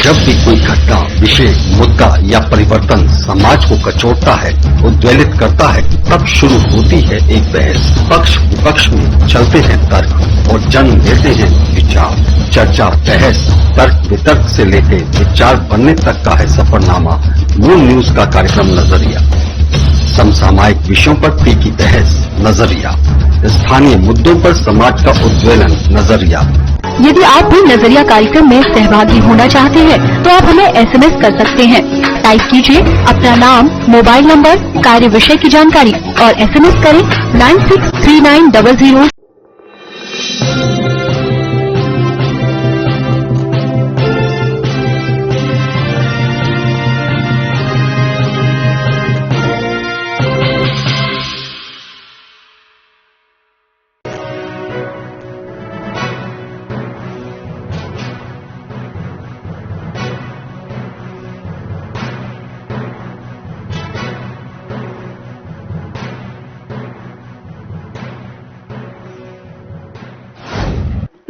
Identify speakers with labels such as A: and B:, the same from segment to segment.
A: जब भी कोई घटना, विषय, मुद्दा या परिवर्तन समाज को कचोटता है, उद्वेलित करता है, तब शुरू होती है एक बहस। पक्ष विपक्ष में चलते हैं तर्क और जन्म लेते हैं विचार। चर्चा, बहस, तर्क वितर्क से लेकर विचार बनने तक का है सफरनामा मून न्यूज का कार्यक्रम नजरिया। समसामयिक विषयों पर टिकी बहस, नजरिया। स्थानीय मुद्दों पर समाज का उद्वेलन, नजरिया।
B: यदि आप भी नजरिया कार्यक्रम में सहभागी होना चाहते हैं तो आप हमें एसएमएस कर सकते हैं। टाइप कीजिए अपना नाम, मोबाइल नंबर, कार्य विषय की जानकारी और एसएमएस करें 963900।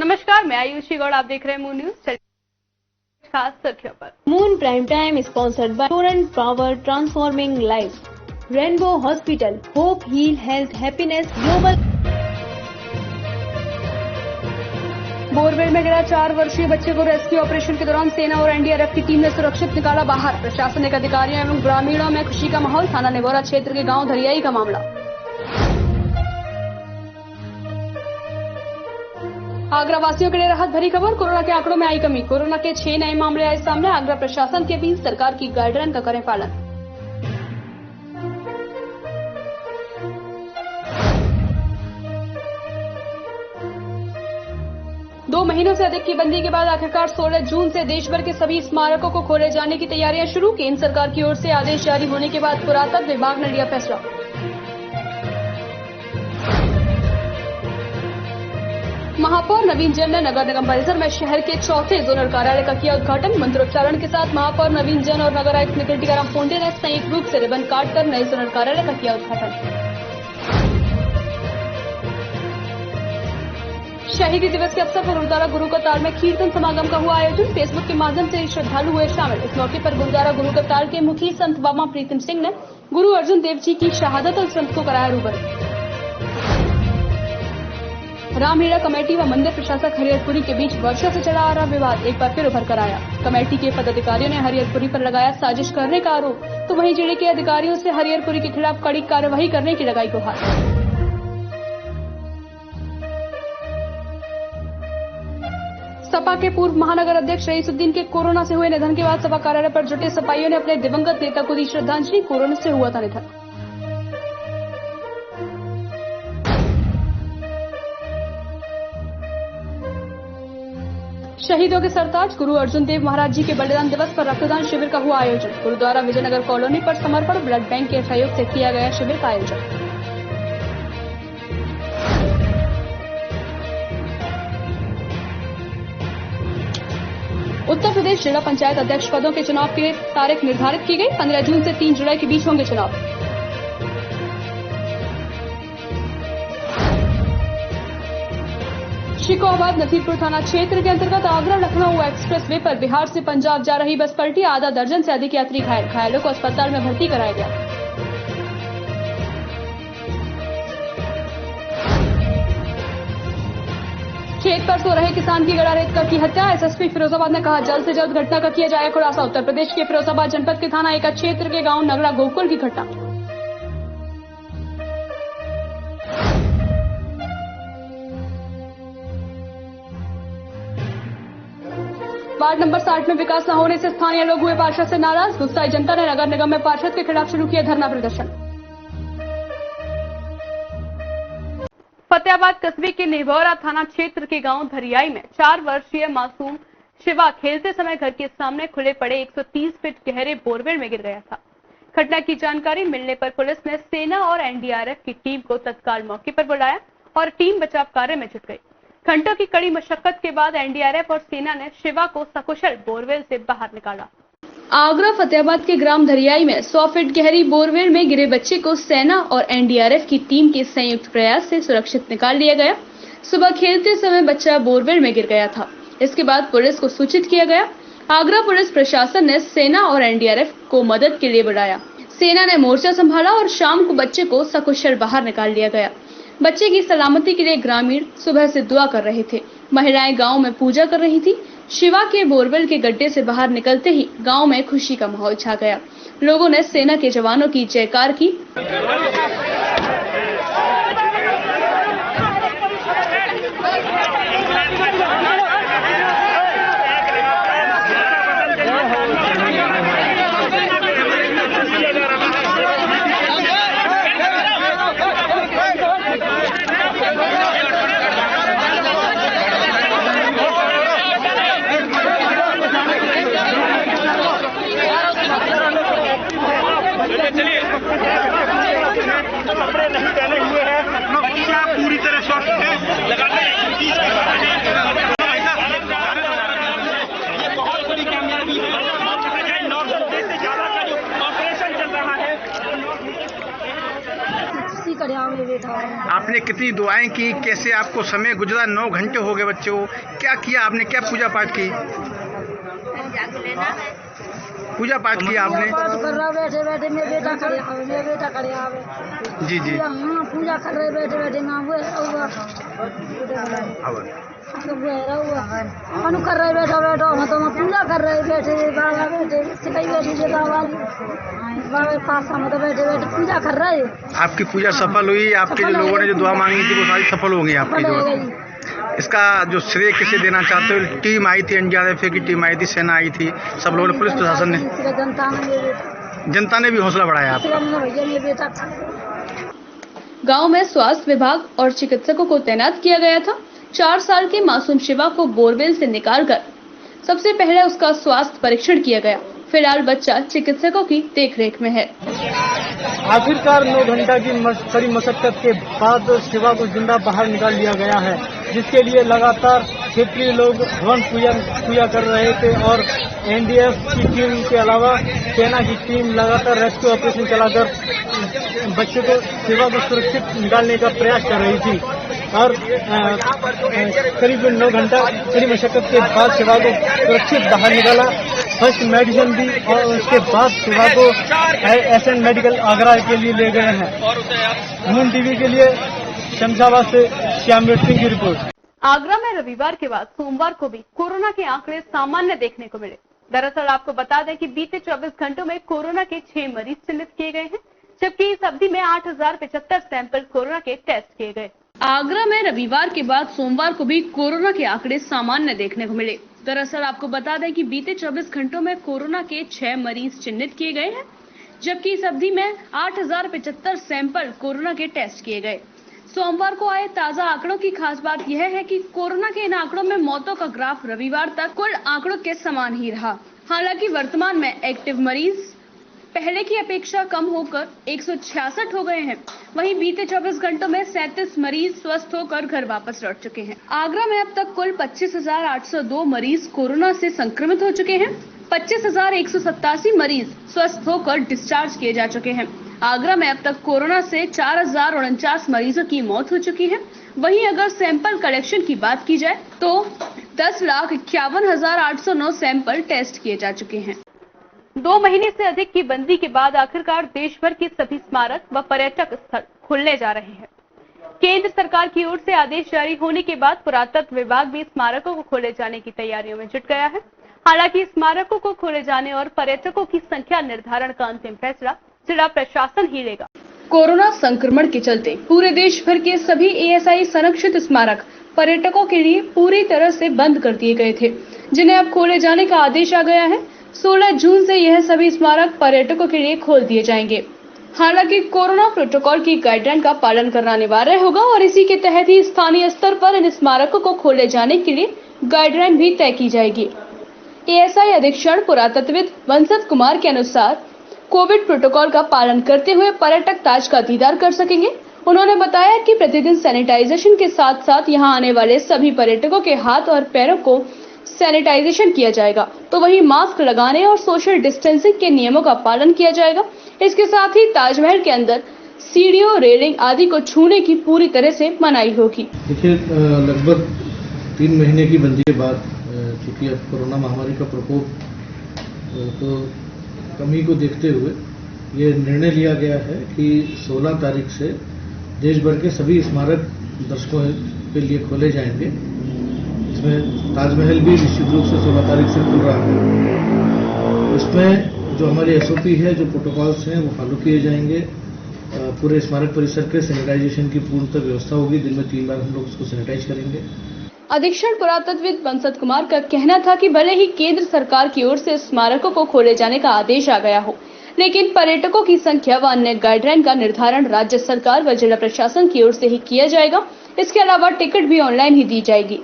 C: नमस्कार, मैं आयुषी गौड़, आप देख रहे हैं मून न्यूज। खास सुर्खियों पर।
D: Moon prime time sponsored by Torrent Power transforming life, Rainbow Hospital, hope heal health happiness global.
C: Borewell में गिरा 4 वर्षीय बच्चे को रेस्क्यू ऑपरेशन के दौरान सेना और एनडीआरएफ की टीम ने सुरक्षित निकाला बाहर। प्रशासनिक अधिकारियों एवं ग्रामीणों में खुशी का माहौल। थाना नेवोरा क्षेत्र के गांव धरियाई का मामला। आगरा वासियों के लिए राहत भरी खबर। कोरोना के आंकड़ों में आई कमी। कोरोना के 6 नए मामले आए सामने। आगरा प्रशासन के बीच सरकार की गाइडलाइन का करें पालन। दो महीनों से अधिक की बंदी के बाद आखिरकार 16 जून से देश भर के सभी स्मारकों को खोले जाने की तैयारियां शुरू। केंद्र सरकार की ओर से आदेश जारी होने के बाद पुरातत्व विभाग ने लिया फैसला। महापौर नवीन जैन ने नगर निगम परिसर में शहर के चौथे जोनल कार्यालय का किया उद्घाटन। मंत्रोच्चारण के साथ महापौर नवीन जैन और नगर आयुक्त निखिल टीकाराम पोंडे ने संयुक्त रूप से रिबन काटकर नए जोनल कार्यालय का किया उद्घाटन। शहीदी दिवस के अवसर पर गुरुद्वारा गुरु का ताल में कीर्तन समागम का हुआ आयोजन। फेसबुक के माध्यम से श्रद्धालु हुए शामिल। इस मौके पर गुरुद्वारा गुरु का ताल के मुखी संत बाबा प्रीतम सिंह ने गुरु अर्जुन देव जी की शहादत और संत को कराया रूबरू। रामलीला कमेटी व मंदिर प्रशासक हरिहरपुरी के बीच वर्षों से चला आ रहा विवाद एक बार फिर उभर कर आया। कमेटी के पदाधिकारियों ने हरिहरपुरी पर लगाया साजिश करने का आरोप, तो वहीं जिले के अधिकारियों से हरिहरपुरी के खिलाफ कड़ी कार्रवाई करने की लगाई गुहार। सपा के पूर्व महानगर अध्यक्ष रईसुद्दीन के कोरोना से हुए निधन के बाद सपा कार्यालय पर जुटे सपाइयों ने अपने दिवंगत नेता को दी श्रद्धांजलि। कोरोना से हुआ था निधन। शहीदों के सरताज गुरु अर्जुन देव महाराज जी के बलिदान दिवस पर रक्तदान शिविर का हुआ आयोजन। गुरुद्वारा विजयनगर कॉलोनी पर समर्पण ब्लड बैंक के सहयोग से किया गया शिविर का आयोजन। उत्तर प्रदेश जिला पंचायत अध्यक्ष पदों के चुनाव के लिए तारीख निर्धारित की गई। 15 जून से 3 जुलाई के बीच होंगे चुनाव। शिकोहाबाद नसीरपुर थाना क्षेत्र के अंतर्गत आगरा लखनऊ एक्सप्रेस वे पर बिहार से पंजाब जा रही बस पलटी। आधा दर्जन से अधिक यात्री घायल। घायलों को अस्पताल में भर्ती कराया गया। खेत पर सो रहे किसान की गड़ा रेत कर की हत्या। एसएसपी फिरोजाबाद ने कहा जल्द से जल्द घटना का किया जाए खुलासा। उत्तर प्रदेश के फिरोजाबाद जनपद के थाना एका क्षेत्र के गांव नगड़ा गोकुल की घटना। वार्ड नंबर 60 में विकास न होने से स्थानीय लोग हुए पार्षद से नाराज। गुस्साई जनता ने नगर निगम में पार्षद के खिलाफ शुरू किया धरना प्रदर्शन। फतेहाबाद कस्बे के नेवोरा थाना क्षेत्र के गांव धरियाई में 4 वर्षीय मासूम शिवा खेलते समय घर के सामने खुले पड़े 130 फीट गहरे बोरवेल में गिर गया था। घटना की जानकारी मिलने पर पुलिस ने सेना और एनडीआरएफ की टीम को तत्काल मौके पर बुलाया और टीम बचाव कार्य में जुट गई। घंटों की कड़ी मशक्कत के बाद एनडीआरएफ और सेना ने शिवा को सकुशल बोरवेल से बाहर निकाला। आगरा फतेहाबाद के ग्राम धरियाई में 100 फीट गहरी बोरवेल में गिरे बच्चे को सेना और एनडीआरएफ की टीम के संयुक्त प्रयास से सुरक्षित निकाल लिया गया। सुबह खेलते समय बच्चा बोरवेल में गिर गया था। इसके बाद पुलिस को सूचित किया गया। आगरा पुलिस प्रशासन ने सेना और एनडीआरएफ को मदद के लिए बुलाया। सेना ने मोर्चा संभाला और शाम को बच्चे को सकुशल बाहर निकाल लिया गया। बच्चे की सलामती के लिए ग्रामीण सुबह से दुआ कर रहे थे। महिलाएं गांव में पूजा कर रही थी। शिवा के बोरवेल के गड्ढे से बाहर निकलते ही गांव में खुशी का माहौल छा गया। लोगों ने सेना के जवानों की जयकार की।
E: कपड़े नहीं पहने हुए हैं, बच्चा पूरी तरह स्वस्थ है। ये बहुत बड़ी कामयाबी है। 9 घंटे से ज्यादा का जो ऑपरेशन चल रहा है।
F: आपने कितनी दुआएं की, कैसे आपको समय गुजरा? 9 घंटे हो गए बच्चे को, क्या किया आपने, क्या पूजा पाठ की? पूजा पाठ किया आपने?
G: कर रहा बैठे बैठे मेरे बेटा खड़े आवे
F: जी जी।
G: हाँ, पूजा कर रहे बैठे बैठे ना हुए मनु कर रहे बैठा बैठो हम तो पूजा कर रहे बैठे बाबा बैठे सिखाई बैठी जे बाबा के पास हम तो बैठे बैठे पूजा कर रहे।
F: आपकी पूजा सफल हुई? आपके जो लोगों ने जो दुआ मांगी थी वो सारी सफल हो गई आपकी जो? इसका जो श्रेय किसे देना चाहते हो? टीम आई थी, एनडीआरएफ की टीम आई थी, सेना आई थी, सब लोगों ने, पुलिस प्रशासन ने, जनता ने भी हौसला बढ़ाया आपका।
C: गांव में स्वास्थ्य विभाग और चिकित्सकों को तैनात किया गया था। 4 साल के मासूम शिवा को बोरवेल से निकालकर सबसे पहले उसका स्वास्थ्य परीक्षण किया गया। फिलहाल बच्चा चिकित्सकों की देखरेख में है।
H: आखिरकार 9 घंटा की कड़ी मशक्कत के बाद शिवा को जिंदा बाहर निकाल लिया गया है, जिसके लिए लगातार क्षेत्रीय लोग हवन पूजा कर रहे थे और एनडीएफ की टीम के अलावा सेना की टीम लगातार रेस्क्यू ऑपरेशन चलाकर बच्चे को शिवा को सुरक्षित निकालने का प्रयास कर रही थी। और करीब 9 घंटा कड़ी मशक्कत के बाद शिवा को सुरक्षित बाहर निकाला, फर्स्ट मेडिसिन दी और उसके बाद शिवा को एसएन मेडिकल आगरा के लिए ले गए हैं। नून टीवी के लिए शमशाबाद से श्यामवीर सिंह की रिपोर्ट।
C: आगरा में रविवार के बाद सोमवार को भी कोरोना के आंकड़े सामान्य देखने को मिले। दरअसल आपको बता दें कि बीते 24 घंटों में कोरोना के 6 मरीज चिन्हित किए गए हैं, जबकि इस अवधि में 8075 सैंपल कोरोना के टेस्ट किए गए। आगरा में रविवार के बाद सोमवार को भी कोरोना के आंकड़े सामान्य देखने को मिले। दरअसल आपको बता दें कि बीते 24 घंटों में कोरोना के 6 मरीज चिन्हित किए गए हैं, जबकि इस अवधि में 8075 सैंपल कोरोना के टेस्ट किए गए। सोमवार को आए ताजा आंकड़ों की खास बात यह है कि कोरोना के इन आंकड़ों में मौतों का ग्राफ रविवार तक कुल आंकड़ों के समान ही रहा। हालांकि वर्तमान में एक्टिव मरीज पहले की अपेक्षा कम होकर 166 हो गए हैं। वहीं बीते 24 घंटों में 37 मरीज स्वस्थ होकर घर वापस लौट चुके हैं। आगरा में अब तक कुल 25,802 मरीज कोरोना से संक्रमित हो चुके हैं। 25,187 मरीज स्वस्थ होकर डिस्चार्ज किए जा चुके हैं। आगरा में अब तक कोरोना से 4,049 मरीजों की मौत हो चुकी है। वहीं अगर सैंपल कलेक्शन की बात की जाए तो 10,51,809 सैंपल टेस्ट किए जा चुके हैं। 2 महीने से अधिक की बंदी के बाद आखिरकार देश भर के सभी स्मारक व पर्यटक स्थल खुलने जा रहे हैं। केंद्र सरकार की ओर से आदेश जारी होने के बाद पुरातत्व विभाग भी स्मारकों को खोले जाने की तैयारियों में जुट गया है। हालांकि स्मारकों को खोले जाने और पर्यटकों की संख्या निर्धारण का अंतिम फैसला जिला प्रशासन ही लेगा। कोरोना संक्रमण के चलते पूरे देश भर के सभी एएसआई संरक्षित स्मारक पर्यटकों के लिए पूरी तरह से बंद कर दिए गए थे, जिन्हें अब खोले जाने का आदेश आ गया है। 16 जून से यह सभी स्मारक पर्यटकों के लिए खोल दिए जाएंगे। हालांकि कोरोना प्रोटोकॉल की गाइडलाइन का पालन करना अनिवार्य होगा और इसी के तहत ही स्थानीय स्तर पर इन स्मारकों को खोले जाने के लिए गाइडलाइन भी तय की जाएगी। एएसआई अधीक्षक पुरातत्वविद वंशज कुमार के अनुसार कोविड प्रोटोकॉल का पालन करते हुए पर्यटक ताज का दीदार कर सकेंगे। उन्होंने बताया कि प्रतिदिन सैनिटाइजेशन के साथ साथ यहां आने वाले सभी पर्यटकों के हाथ और पैरों को सैनिटाइजेशन किया जाएगा, तो वहीं मास्क लगाने और सोशल डिस्टेंसिंग के नियमों का पालन किया जाएगा। इसके साथ ही ताजमहल के अंदर सीढ़ियों, रेलिंग आदि को छूने की पूरी तरह से मनाही होगी।
H: देखिए, लगभग 3 महीने की बंदी के बाद चूँकि अब कोरोना महामारी का प्रकोप को कमी को देखते हुए ये निर्णय लिया गया है कि 16 तारीख से देश भर के सभी स्मारक दर्शकों के लिए खोले जाएंगे। इसमें ताजमहल भी निश्चित रूप से 16 तारीख से खुल रहा है। इसमें जो हमारी एसओपी है, जो प्रोटोकॉल्स हैं, वो फॉलो किए जाएंगे। पूरे स्मारक परिसर के सैनिटाइजेशन की पूर्णतः व्यवस्था होगी। दिन में 3 बार हम लोग उसको सैनिटाइज करेंगे।
D: अधीक्षण पुरातत्वविद बंसत कुमार का कहना था कि भले ही केंद्र सरकार की ओर से स्मारकों को खोले जाने का आदेश आ गया हो, लेकिन पर्यटकों की संख्या व अन्य गाइडलाइन का निर्धारण राज्य सरकार व जिला प्रशासन की ओर से ही किया जाएगा। इसके अलावा टिकट भी ऑनलाइन ही दी जाएगी।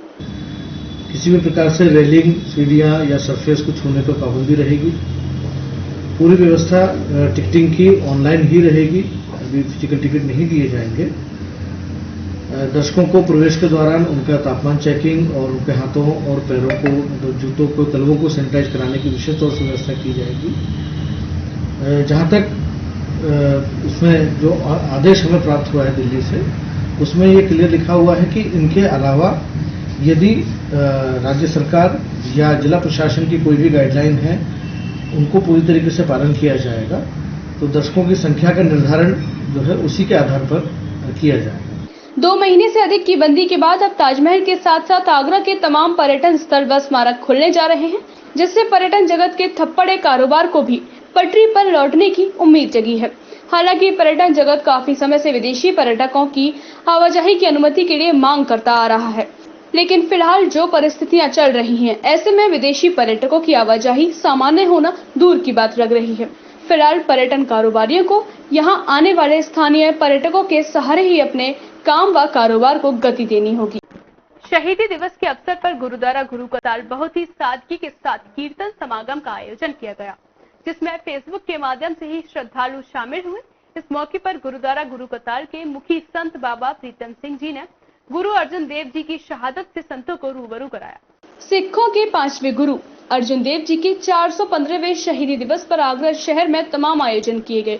H: किसी भी प्रकार से रेलिंग, सीढ़ियां या सरफेस को छूने पर पाबंदी रहेगी। पूरी व्यवस्था टिकटिंग की ऑनलाइन ही रहेगी। अभी फिजिकल टिकट नहीं दिए जाएंगे। दर्शकों को प्रवेश के दौरान उनका तापमान चेकिंग और उनके हाथों और पैरों को, जूतों को, तलवों को सैनिटाइज कराने की विशेष तौर से व्यवस्था की जाएगी। जहां तक उसमें जो आदेश हमें प्राप्त हुआ है दिल्ली से, उसमें ये क्लियर लिखा हुआ है कि इनके अलावा यदि राज्य सरकार या जिला प्रशासन की कोई भी गाइडलाइन है, उनको पूरी तरीके से पालन किया जाएगा। तो दर्शकों की संख्या का निर्धारण जो है उसी के आधार पर किया जाएगा।
D: 2 महीने से अधिक की बंदी के बाद अब ताजमहल के साथ साथ आगरा के तमाम पर्यटन स्थल व स्मारक खुलने जा रहे हैं, जिससे पर्यटन जगत के थप्पड़े कारोबार को भी पटरी पर लौटने की उम्मीद जगी है। हालांकि पर्यटन जगत काफी समय से विदेशी पर्यटकों की आवाजाही की अनुमति के लिए मांग करता आ रहा है, लेकिन फिलहाल जो परिस्थितियां चल रही हैं, ऐसे में विदेशी पर्यटकों की आवाजाही सामान्य होना दूर की बात लग रही है। फिलहाल पर्यटन कारोबारियों को यहां आने वाले स्थानीय पर्यटकों के सहारे ही अपने काम व कारोबार को गति देनी होगी।
C: शहीदी दिवस के अवसर पर गुरुद्वारा गुरु कताल बहुत ही सादगी के साथ कीर्तन समागम का आयोजन किया गया, जिसमें फेसबुक के माध्यम से ही श्रद्धालु शामिल हुए। इस मौके पर गुरुद्वारा गुरु कताल के मुखी संत बाबा प्रीतम सिंह जी ने गुरु अर्जुन देव जी की शहादत से संतों को रूबरू कराया।
D: सिखों के 5वें गुरु अर्जुन देव जी के 415वें शहीदी दिवस पर आगरा शहर में तमाम आयोजन किए गए।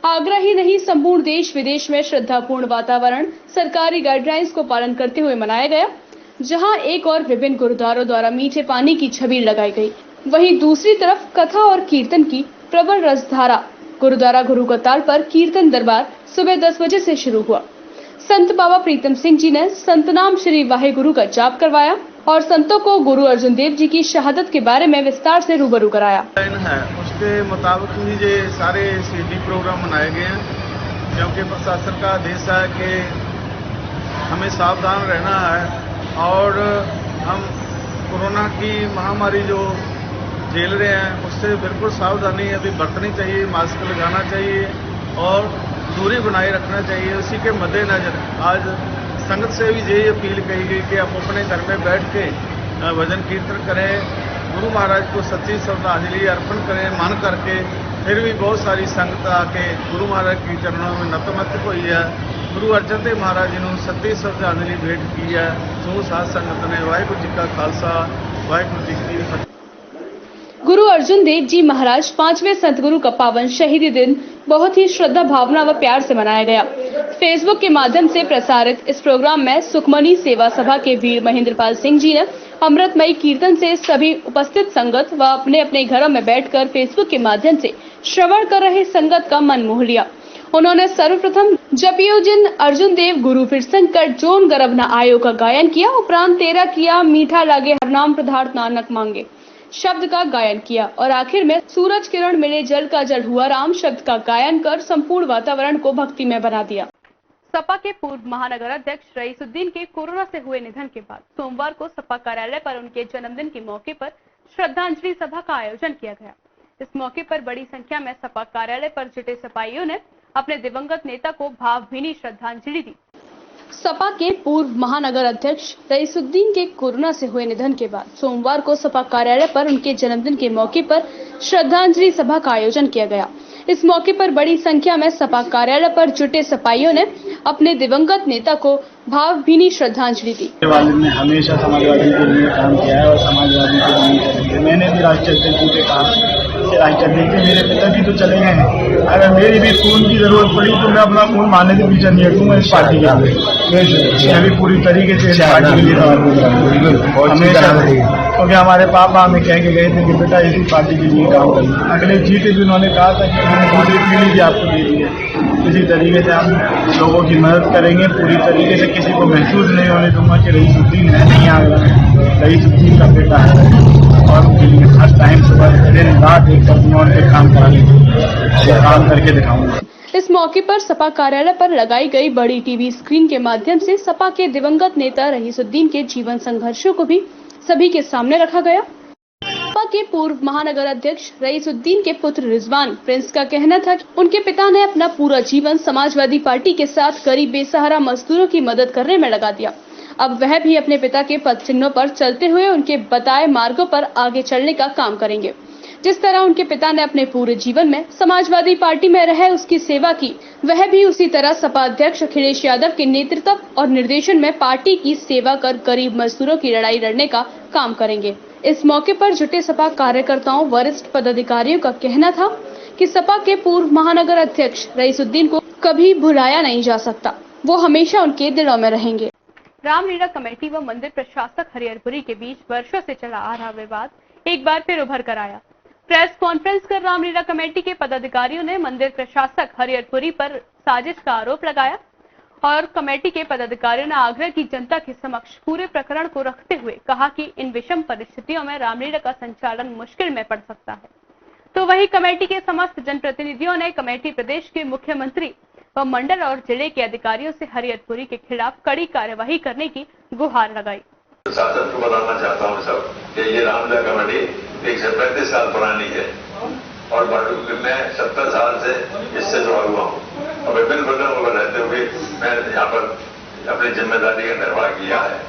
D: आगरा ही नहीं, संपूर्ण देश विदेश में श्रद्धापूर्ण वातावरण सरकारी गाइडलाइंस को पालन करते हुए मनाया गया। जहां एक और विभिन्न गुरुद्वारों द्वारा मीठे पानी की छबील लगाई गई, वहीं दूसरी तरफ कथा और कीर्तन की प्रबल रसधारा। गुरुद्वारा गुरु कताल पर कीर्तन दरबार सुबह 10 बजे से शुरू हुआ। संत बाबा प्रीतम सिंह जी ने संतनाम श्री वाहेगुरु का जाप करवाया और संतों को गुरु अर्जुन देव जी की शहादत के बारे में विस्तार से रूबरू कराया।
F: उसके मुताबिक ही ये सारे शहीदी प्रोग्राम मनाए गए हैं, क्योंकि प्रशासन का आदेश है कि हमें सावधान रहना है और हम कोरोना की महामारी जो झेल रहे हैं उससे बिल्कुल सावधानी अभी बरतनी चाहिए। मास्क लगाना चाहिए और दूरी बनाए रखना चाहिए। उसी के मद्देनजर आज संगत से भी यही अपील कही गई कि आप अपने घर में बैठ के भजन कीर्तन करें, गुरु महाराज को सच्ची श्रद्धांजलि अर्पण करें मन करके। फिर भी बहुत सारी संगत आके गुरु महाराज के चरणों में नतमस्तक हुई है। गुरु अर्जन देव महाराज जी ने सच्ची श्रद्धांजलि भेंट की है। समूह साध संगत ने वाहिगुरू जी का खालसा वाहिगुरू जी की फतेह।
D: गुरु अर्जुन देव जी महाराज 5वें सतगुरु का पावन शहीदी दिन बहुत ही श्रद्धा भावना व प्यार से मनाया गया। फेसबुक के माध्यम से प्रसारित इस प्रोग्राम में सुखमनी सेवा सभा के वीर महेंद्रपाल सिंह जी ने अमृतमयी कीर्तन से सभी उपस्थित संगत व अपने अपने घरों में बैठकर फेसबुक के माध्यम से श्रवण कर रहे संगत का मन मोह लिया। उन्होंने सर्वप्रथम जपियो जिन अर्जुन देव गुरु फिर संकट जोन गर्भ न आयो का गायन किया। उपरांत 13 किया मीठा लागे हरनाम पदार्थ नानक मांगे शब्द का गायन किया और आखिर में सूरज किरण मिले जल का जल हुआ राम शब्द का गायन कर संपूर्ण वातावरण को भक्ति में बना दिया।
C: सपा के पूर्व महानगर अध्यक्ष रईसुद्दीन के कोरोना से हुए निधन के बाद सोमवार को सपा कार्यालय पर उनके जन्मदिन के मौके पर श्रद्धांजलि सभा का आयोजन किया गया। इस मौके पर बड़ी संख्या में सपा कार्यालय पर जुटे सपाइयों ने अपने दिवंगत नेता को भावभीनी श्रद्धांजलि दी।
D: सपा के पूर्व महानगर अध्यक्ष रईसुद्दीन के कोरोना से हुए निधन के बाद सोमवार को सपा कार्यालय पर उनके जन्मदिन के मौके पर श्रद्धांजलि सभा का आयोजन किया गया। इस मौके पर बड़ी संख्या में सपा कार्यालय पर जुटे सपाइयों ने अपने दिवंगत नेता को भावभीनी श्रद्धांजलि दी।
I: वालिद ने हमेशा समाजवादी के लिए काम किया है और समाजवादी के लिए मैंने भी राष्ट्रीय अध्यक्ष से कहा कि राष्ट्रीय अध्यक्ष मेरे पिताजी तो चले गए हैं, अगर मेरी भी खून की जरूरत पड़ी तो मैं अपना खून मारने के पीछे नहीं हटूंगा इस पार्टी के लिए। मैं भी पूरी तरीके से इस पार्टी के लिए हमेशा क्योंकि हमारे पापा हमें कह के गए थे कि बेटा इसी पार्टी के लिए काम करना। अगले जीते भी उन्होंने कहा था कि मैंने दूसरी पीढ़ी भी आपको दे दी है, इसी तरीके से हम लोगों की मदद करेंगे पूरी तरीके से। किसी को महसूस नहीं होने दूंगा कि रईसुद्दीन है नहीं आगरा में, रईसुद्दीन का बेटा है, और उनके लिए हर टाइम सुबह दिन रात एक करना उनके काम कराने काम करके दिखाऊंगा।
D: इस मौके पर सपा कार्यालय पर लगाई गई बड़ी टीवी स्क्रीन के माध्यम से सपा के दिवंगत नेता रईसुद्दीन के जीवन संघर्षों को भी सभी के सामने रखा गया। सपा के पूर्व महानगर अध्यक्ष रईसुद्दीन के पुत्र रिजवान प्रिंस का कहना था कि उनके पिता ने अपना पूरा जीवन समाजवादी पार्टी के साथ गरीब बेसहारा मजदूरों की मदद करने में लगा दिया। अब वह भी अपने पिता के पद चिन्हों पर चलते हुए उनके बताए मार्गों पर आगे चलने का काम करेंगे। जिस तरह उनके पिता ने अपने पूरे जीवन में समाजवादी पार्टी में रह उसकी सेवा की, वह भी उसी तरह सपा अध्यक्ष अखिलेश यादव के नेतृत्व और निर्देशन में पार्टी की सेवा कर गरीब मजदूरों की लड़ाई लड़ने का काम करेंगे। इस मौके पर जुटे सपा कार्यकर्ताओं वरिष्ठ पदाधिकारियों का कहना था कि सपा के पूर्व महानगर अध्यक्ष रईसुद्दीन को कभी भुलाया नहीं जा सकता, वो हमेशा उनके दिलों में रहेंगे।
C: रामलीला कमेटी व मंदिर प्रशासक हरिहरपुरी के बीच वर्षों से चला आ रहा विवाद एक बार फिर उभर कर आया। प्रेस कॉन्फ्रेंस कर रामलीला कमेटी के पदाधिकारियों ने मंदिर प्रशासक हरिहरपुरी पर साजिश का आरोप लगाया और कमेटी के पदाधिकारियों ने आगरा की जनता के समक्ष पूरे प्रकरण को रखते हुए कहा कि इन विषम परिस्थितियों में रामलीला का संचालन मुश्किल में पड़ सकता है। तो वहीं कमेटी के समस्त जनप्रतिनिधियों ने कमेटी प्रदेश के मुख्यमंत्री व मंडल और जिले के अधिकारियों से हरिहरपुरी के खिलाफ कड़ी कार्यवाही करने की गुहार लगाई।
J: शासन को बताना चाहता हूँ सब कि ये रामलीला कमेटी 135 साल पुरानी है और मैं 70 साल से इससे जुड़ा हुआ हूँ और विभिन्न पदों पर रहते हुए मैं यहाँ पर अपनी जिम्मेदारी का निर्वाह किया है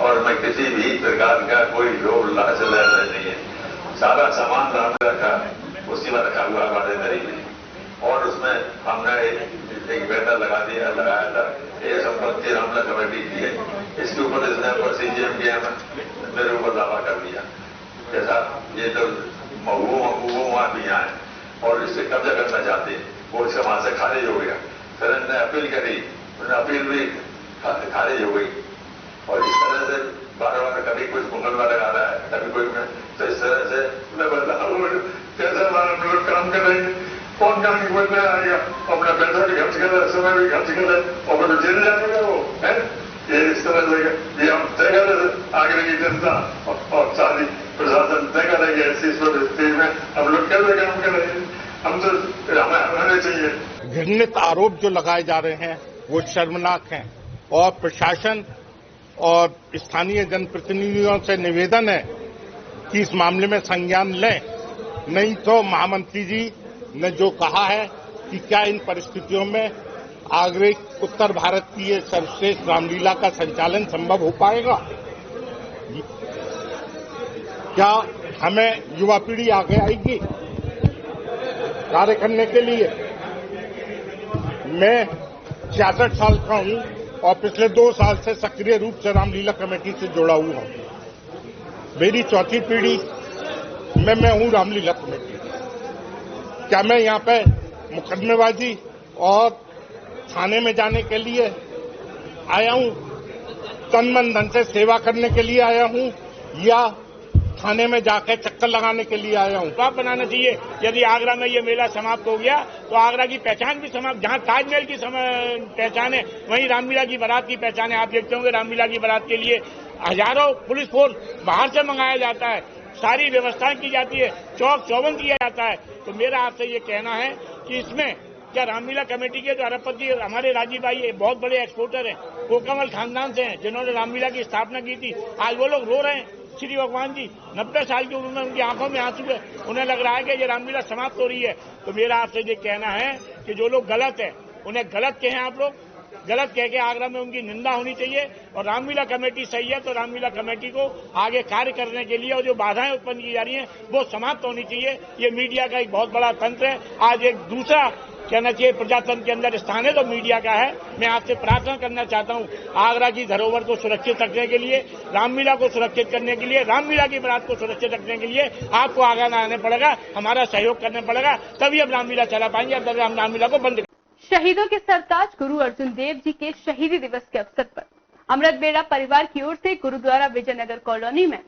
J: और मैं किसी भी प्रकार का कोई लोभ लालच नहीं है। सारा सामान रामलीला का उसी में रखा हुआ हमारे तरीके और उसमें हमने एक बैनर लगाया था, ये संपत्ति रामलीला कमेटी की है। इसके ऊपर इसने ऊपर सीजीएम किया, मेरे ऊपर दावा कर दिया जैसा ये तो वहाँ भी यहाँ है और इससे कब्जा करना चाहते हैं, वो इसका वहां से खारिज हो गया। फिर ने अपील करी, उन्हें अपील भी खारिज हो गई और इस तरह से बार बार कभी कुछ मुकदमा लगा रहा है, कभी कोई तो इस तरह से मैं बता कैसे लोग काम कर रहे हैं, कौन काम की बोलने आएगा, अपना पैसा भी खर्च कर रहे, समय भी खर्च कर रहे और फिर जेल जाएगा वो है। ये इस तरह से ये हम तय कर रहे आगरा की जनता और सारी प्रशासन तय करेंगे ऐसी स्थिति में हम लोग कैसे काम करेंगे। हम तो हमें होने चाहिए।
K: घृणित आरोप जो लगाए जा रहे हैं वो शर्मनाक हैं और प्रशासन और स्थानीय जनप्रतिनिधियों से निवेदन है कि इस मामले में संज्ञान लें, नहीं तो महामंत्री जी ने जो कहा है कि क्या इन परिस्थितियों में आगरा उत्तर भारत की ये सर्वश्रेष्ठ रामलीला का संचालन संभव हो पाएगा। क्या हमें युवा पीढ़ी आगे आएगी कार्य करने के लिए। मैं 66 साल का हूं और पिछले 2 साल से सक्रिय रूप से रामलीला कमेटी से जुड़ा हुआ हूं। मेरी चौथी पीढ़ी में मैं हूं रामलीला कमेटी। क्या मैं यहाँ पे मुकदमेबाजी और थाने में जाने के लिए आया हूं, तन मन धन से सेवा करने के लिए आया हूं या थाने में जाकर चक्कर लगाने के लिए आया हूं?
E: आप बनाना चाहिए। यदि आगरा में ये मेला समाप्त हो गया तो आगरा की पहचान भी समाप्त, जहां ताजमहल की पहचान है वहीं रामलीला की बारात की पहचान है। आप देखते होंगे रामलीला की बारात के लिए हजारों पुलिस फोर्स बाहर से मंगाया जाता है, सारी व्यवस्थाएं की जाती है, चौक चौबंद किया जाता है। तो मेरा आपसे ये कहना है कि इसमें क्या रामलीला कमेटी के जो अरबपति हमारे राजीव भाई बहुत बड़े एक्सपोर्टर हैं, कोकमल खानदान से हैं, जिन्होंने रामलीला की स्थापना की थी, आज वो लोग रो रहे हैं। श्री भगवान जी 90 साल की उम्र में उनकी आंखों में आंसू है, उन्हें लग रहा है कि ये रामलीला समाप्त हो रही है। तो मेरा आपसे ये कहना है कि जो लोग गलत है उन्हें गलत कहें, आप लोग गलत कह के आगरा में उनकी निंदा होनी चाहिए और रामलीला कमेटी सही है तो रामलीला कमेटी को आगे कार्य करने के लिए और जो बाधाएं उत्पन्न की जा रही हैं वो समाप्त होनी चाहिए। ये मीडिया का एक बहुत बड़ा तंत्र है, आज एक दूसरा कहना चाहिए प्रजातंत्र के अंदर स्थान है तो मीडिया का है। मैं आपसे प्रार्थना करना चाहता हूं आगरा की धरोहर को सुरक्षित रखने के लिए, रामलीला को सुरक्षित करने के लिए, रामलीला की बारात को सुरक्षित रखने के लिए आपको आगे आने पड़ेगा, हमारा सहयोग करना पड़ेगा, तभी हम रामलीला चला पाएंगे, तभी हम रामलीला को बंद।
C: शहीदों के सरताज गुरु अर्जुन देव जी के शहीदी दिवस के अवसर पर अमृत बेड़ा परिवार की ओर से गुरुद्वारा विजयनगर कॉलोनी में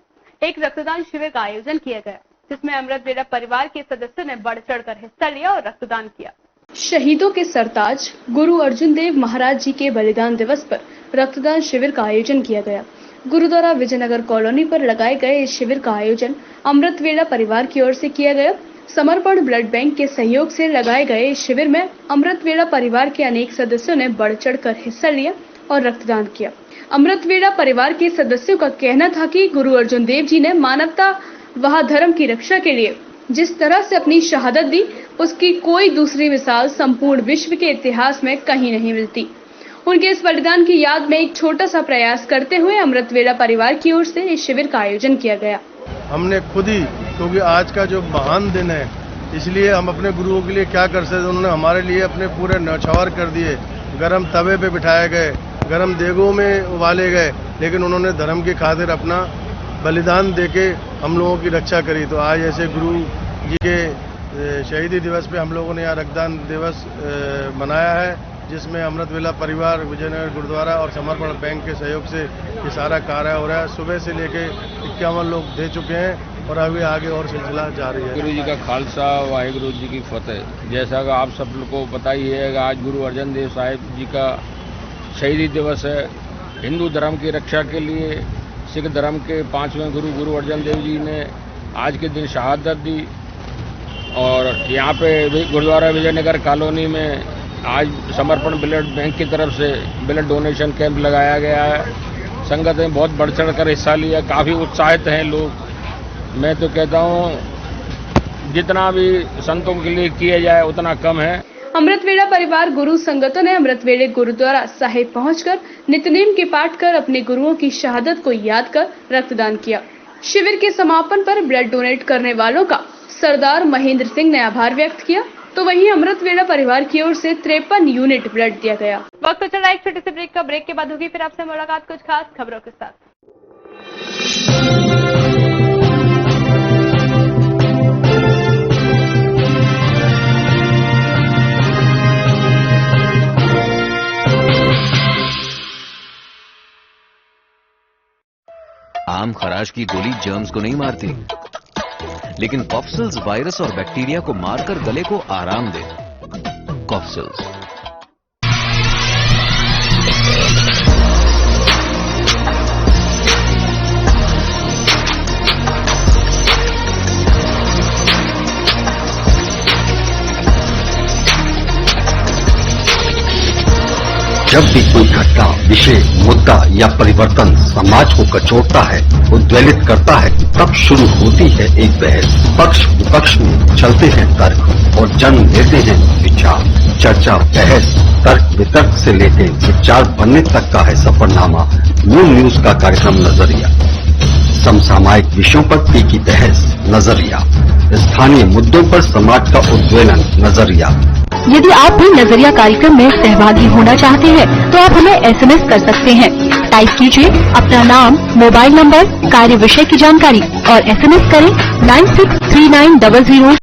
C: एक रक्तदान शिविर का आयोजन किया गया, जिसमें अमृतवेला परिवार के सदस्यों ने बढ़ चढ़कर हिस्सा लिया और रक्तदान किया।
D: शहीदों के सरताज गुरु अर्जुन देव महाराज जी के बलिदान दिवस पर रक्तदान शिविर का आयोजन किया गया। गुरुद्वारा विजयनगर कॉलोनी पर लगाए गए इस शिविर का आयोजन अमृतवेला परिवार की ओर से किया गया। समर्पण ब्लड बैंक के सहयोग से लगाए गए इस शिविर में अमृतवेला परिवार के अनेक सदस्यों ने बढ़ चढ़कर हिस्सा लिया और रक्तदान किया। अमृतवेला परिवार के सदस्यों का कहना था कि गुरु अर्जुन देव जी ने मानवता व धर्म की रक्षा के लिए जिस तरह से अपनी शहादत दी, उसकी कोई दूसरी मिसाल संपूर्ण विश्व के इतिहास में कहीं नहीं मिलती। उनके इस बलिदान की याद में एक छोटा सा प्रयास करते हुए अमृतवेला परिवार की ओर से इस शिविर का आयोजन किया गया।
L: हमने खुद ही, क्योंकि आज का जो महान दिन है, इसलिए हम अपने गुरुओं के लिए क्या कर सकते, उन्होंने हमारे लिए अपने पूरे न्यौछावर कर दिए। गरम तवे पे बिठाए गए, गरम देगों में उबाले गए, लेकिन उन्होंने धर्म की खातिर अपना बलिदान देके हम लोगों की रक्षा करी। तो आज ऐसे गुरु जी के शहीदी दिवस पे हम लोगों ने यहाँ रक्तदान दिवस मनाया है, जिसमें अमृतवेला परिवार, विजयनगर गुरुद्वारा और समर्पण बैंक के सहयोग से ये सारा कार्य हो रहा है। सुबह से लेके 51 लोग दे चुके हैं और अभी आगे और सिलसिला जारी है।
M: गुरु जी का खालसा, वाहिगुरु जी की फतेह। जैसा कि आप सब लोग को पता ही है कि आज गुरु अर्जन देव साहिब जी का शहीदी दिवस है। हिंदू धर्म की रक्षा के लिए सिख धर्म के 5वें गुरु गुरु अर्जन देव जी ने आज के दिन शहादत दी और यहाँ पे गुरुद्वारा विजयनगर कॉलोनी में आज समर्पण ब्लड बैंक की तरफ से ब्लड डोनेशन कैंप लगाया गया है। संगत ने बहुत बढ़ चढ़ कर हिस्सा लिया, काफ़ी उत्साहित हैं लोग। मैं तो कहता हूँ जितना भी संतों के लिए किया जाए उतना कम है।
D: अमृतवेला परिवार गुरु संगतों ने अमृतवेले गुरुद्वारा साहिब पहुंचकर नित्यनेम के पाठ कर अपने गुरुओं की शहादत को याद कर रक्तदान किया। शिविर के समापन पर ब्लड डोनेट करने वालों का सरदार महेंद्र सिंह ने आभार व्यक्त किया, तो वहीं अमृतवेला परिवार की ओर से 53 यूनिट ब्लड दिया गया।
C: वक्त तो चला एक छोटे से ब्रेक का। ब्रेक के बाद होगी फिर आपसे मुलाकात कुछ खास खबरों के साथ।
N: आम खराश की गोली जर्म्स को नहीं मारती, लेकिन कॉफ्सिल्स वायरस और बैक्टीरिया को मारकर गले को आराम दे। कॉफ्सिल्स।
A: जब भी कोई घटना, विषय, मुद्दा या परिवर्तन समाज को कचोटता है, उद्वेलित करता है, तब शुरू होती है एक बहस। पक्ष विपक्ष में चलते हैं तर्क और जन्म लेते हैं विचार। चर्चा, बहस, तर्क वितर्क से लेकर विचार बनने तक का है सफरनामा न्यूज का कार्यक्रम नजरिया। समसामयिक विषयों पर तीखी बहस, नजरिया। स्थानीय मुद्दों पर समाज का उद्वेलन, नजरिया।
B: यदि आप भी नजरिया कार्यक्रम में सहभागी होना चाहते हैं तो आप हमें SMS कर सकते हैं। टाइप कीजिए अपना नाम, मोबाइल नंबर, कार्य विषय की जानकारी और SMS करें 963900।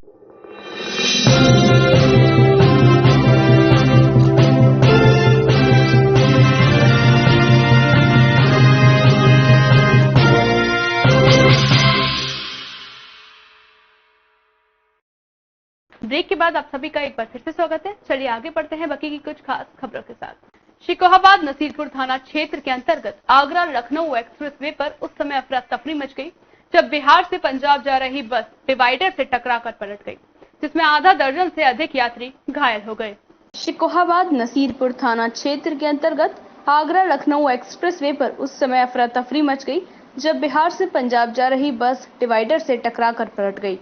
C: ब्रेक के बाद आप सभी का एक बार फिर से स्वागत है। चलिए आगे बढ़ते हैं बाकी की कुछ खास खबरों के साथ। शिकोहाबाद नसीरपुर थाना क्षेत्र के अंतर्गत आगरा लखनऊ एक्सप्रेसवे पर उस समय अफरा तफरी मच गई जब बिहार से पंजाब जा रही बस डिवाइडर से टकराकर पलट गई, जिसमें आधा दर्जन से अधिक यात्री घायल हो गए।
D: शिकोहाबाद नसीरपुर थाना क्षेत्र के अंतर्गत आगरा लखनऊ एक्सप्रेसवे पर उस समय अफरा तफरी मच गई जब बिहार से पंजाब जा रही बस डिवाइडर से टकराकर पलट गई,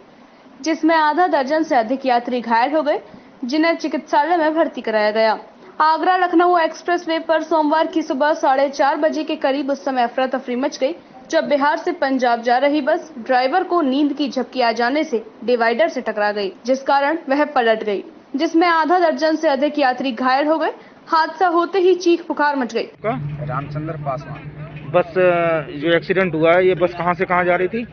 D: जिसमें आधा दर्जन से अधिक यात्री घायल हो गए, जिन्हें चिकित्सालय में भर्ती कराया गया। आगरा लखनऊ एक्सप्रेसवे पर सोमवार की सुबह 4:30 बजे के करीब उस समय अफरा तफरी मच गई जब बिहार से पंजाब जा रही बस ड्राइवर को नींद की झपकी आ जाने से डिवाइडर से टकरा गई, जिस कारण वह पलट गई, जिसमें आधा दर्जन से अधिक यात्री घायल हो गए। हादसा होते ही चीख पुकार मच गई।
O: रामचंद्र पासवान।
P: बस जो एक्सीडेंट हुआ है, ये बस कहाँ से कहाँ जा रही थी?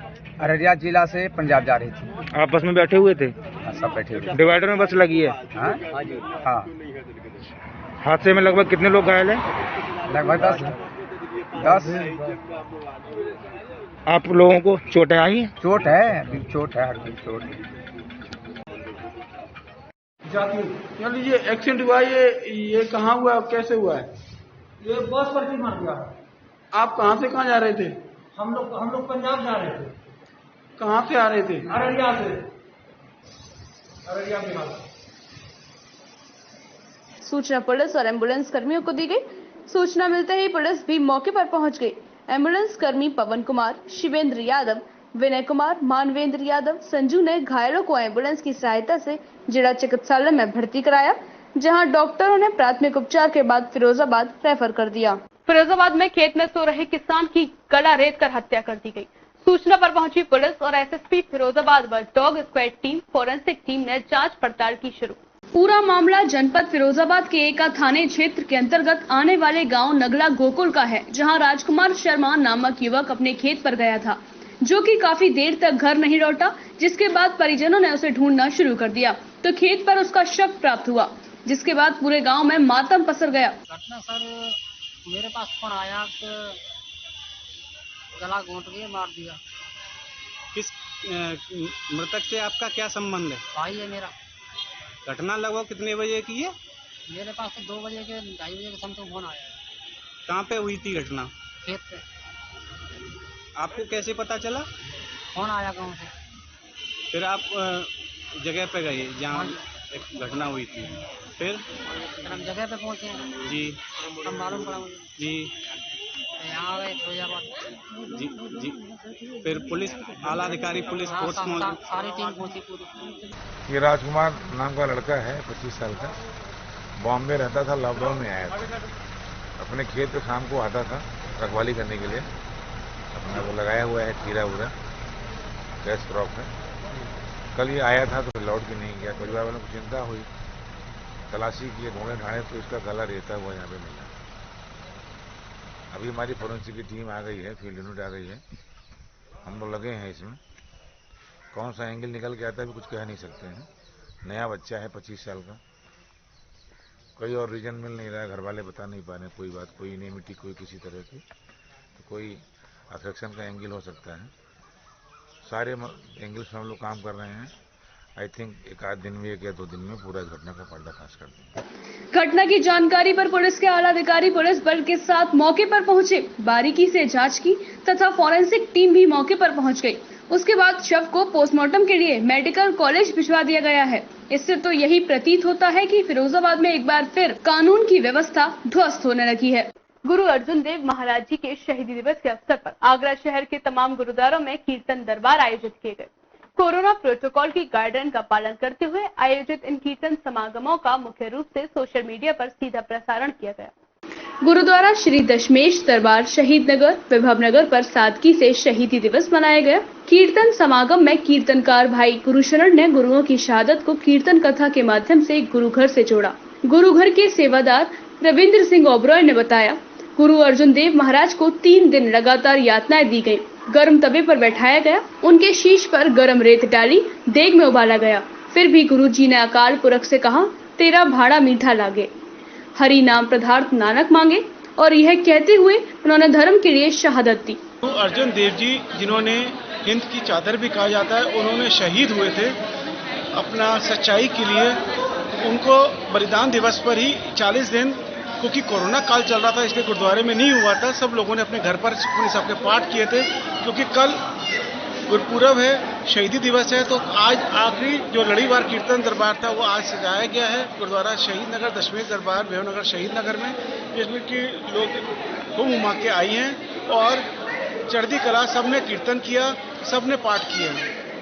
O: अररिया जिला से पंजाब जा रही थी।
P: आप बस में बैठे हुए थे?
O: सब बैठे हुए।
P: डिवाइडर में बस लगी है?
O: हाँ।
P: हादसे में लगभग कितने लोग घायल हैं?
O: लगभग 10।
P: आप लोगों को चोटें आई हैं?
O: चोट है, अभी चोट है, हड्डी चोट है।
H: मान लीजिए एक्सीडेंट हुआ, ये कहाँ हुआ, कैसे हुआ है?
Q: ये बस पर की मार दिया।
H: आप कहाँ से कहाँ जा रहे थे?
Q: हम लोग पंजाब जा रहे थे।
H: कहाँ से आ रहे थे?
Q: अररिया से, अररिया बिहार।
D: सूचना पुलिस और एम्बुलेंस कर्मियों को दी गई। सूचना मिलते ही पुलिस भी मौके पर पहुंच गई। एम्बुलेंस कर्मी पवन कुमार, शिवेंद्र यादव, विनय कुमार, मानवेंद्र यादव, संजू ने घायलों को एम्बुलेंस की सहायता से जिला चिकित्सालय में भर्ती कराया, जहां डॉक्टरों ने प्राथमिक उपचार के बाद फिरोजाबाद रेफर कर दिया।
C: फिरोजाबाद में खेत में सो रहे किसान की गला रेत कर हत्या कर दी गई। सूचना पर पहुंची पुलिस और एसएसपी फिरोजाबाद व dog squad team, forensic team ने जांच पड़ताल की शुरू।
D: पूरा मामला जनपद फिरोजाबाद के एका थाने क्षेत्र के अंतर्गत आने वाले गांव नगला गोकुल का है, जहां राजकुमार शर्मा नामक युवक अपने खेत पर गया था, जो कि काफी देर तक घर नहीं लौटा, जिसके बाद परिजनों ने उसे ढूंढना शुरू कर दिया तो खेत पर उसका शव प्राप्त हुआ, जिसके बाद पूरे गांव में मातम पसर गया।
Q: घटना सर मेरे पास फोन आया कि गला घोंट के मार दिया।
F: किस मृतक से आपका क्या संबंध है?
Q: भाई है मेरा।
F: घटना लगभग कितने बजे की है?
Q: मेरे पास तो 2 बजे के 2:30 बजे के समथिंग फोन आया।
F: कहाँ पे हुई थी घटना?
Q: खेत पे।
F: आपको कैसे पता चला?
Q: फोन आया गाँव से।
F: फिर आप जगह पे गए जहाँ एक घटना हुई थी, फिर
Q: हम जगह पे पहुँचे
F: जी,
Q: तब मालूम पड़ा मुझे
F: जी,
Q: यहाँ आ गए फिरोजाबाद।
F: जी जी। फिर पुलिस, आला अधिकारी पुलिस फोर्स मौजूद?
Q: सारी टीम पहुँची पूरी।
R: ये राजकुमार नाम का लड़का है, 25 साल का, बॉम्बे रहता था, लॉकडाउन में आया था। अपने खेत पे शाम को आता था रखवाली करने के लिए, अपना वो लगाया हुआ है खीरा वूरा, कैश क्रॉप है। कल ये आया था तो लौट के नहीं गया। परिवार वालों को चिंता हुई, तलाशी किए, ढूंढे ढांढे तो इसका गला रहता हुआ यहाँ पे मिला। अभी हमारी फोरेंसिक की टीम आ गई है, फील्ड यूनिट आ गई है, हम लोग लगे हैं इसमें। कौन सा एंगल निकल के आता है भी कुछ कह नहीं सकते हैं। नया बच्चा है 25 साल का, कोई और रीजन मिल नहीं रहा है, घर वाले बता नहीं पा रहे कोई बात, कोई इनेमिटी, कोई किसी तरह की, तो कोई अफेक्शन का एंगल हो सकता है। सारे एंगल्स में हम लोग काम कर रहे हैं। आई थिंक 1 दिन में, 1 या 2 दिन में पूरा घटना का पर्दाफाश कर देंगे।
D: घटना की जानकारी पर पुलिस के आला अधिकारी पुलिस बल के साथ मौके पर पहुंचे, बारीकी से जांच की तथा फोरेंसिक टीम भी मौके पर पहुंच गई। उसके बाद शव को पोस्टमार्टम के लिए मेडिकल कॉलेज भिजवा दिया गया है। इससे तो यही प्रतीत होता है कि फिरोजाबाद में एक बार फिर कानून की व्यवस्था ध्वस्त होने लगी है।
C: गुरु अर्जुन देव महाराज जी के शहीदी दिवस के अवसर पर आगरा शहर के तमाम गुरुद्वारों में कीर्तन दरबार आयोजित किए गए। कोरोना प्रोटोकॉल की गाइडलाइन का पालन करते हुए आयोजित इन कीर्तन समागमों का मुख्य रूप से सोशल मीडिया पर सीधा प्रसारण किया गया।
D: गुरुद्वारा श्री दशमेश दरबार शहीद नगर विभव नगर पर सादगी से शहीदी दिवस मनाया गया। कीर्तन समागम में कीर्तनकार भाई गुरुशरण ने गुरुओं की शहादत को कीर्तन कथा के माध्यम से गुरु घर से जोड़ा। गुरु घर के सेवादार रविंद्र सिंह ओबरॉय ने बताया, गुरु अर्जुन देव महाराज को 3 दिन लगातार यातनाएं दी गई। गर्म तवे पर बैठाया गया, उनके शीश पर गर्म रेत डाली, देग में उबाला गया। फिर भी गुरु जी ने अकाल पुरख से कहा, तेरा भाड़ा मीठा लागे, हरि नाम पदार्थ नानक मांगे, और यह कहते हुए उन्होंने धर्म के लिए शहादत दी।
H: गुरु अर्जुन देव जी, जिन्होंने हिंद की चादर भी कहा जाता है, उन्होंने शहीद हुए थे अपना सच्चाई के लिए। उनको बलिदान दिवस पर ही 40 दिन, क्योंकि कोरोना काल चल रहा था इसलिए गुरुद्वारे में नहीं हुआ था, सब लोगों ने अपने घर पर सुखमनी साहब के पाठ किए थे। क्योंकि कल गुरपुरब है, शहीदी दिवस है, तो आज आखिरी जो लड़ीवार कीर्तन दरबार था वो आज सजाया गया है गुरुद्वारा शहीद नगर दशमेश दरबार विभव नगर शहीद नगर में, जिसमें कि लोग घूम उमा के आई हैं और चढ़ती कला सबने कीर्तन किया, सबने पाठ किया।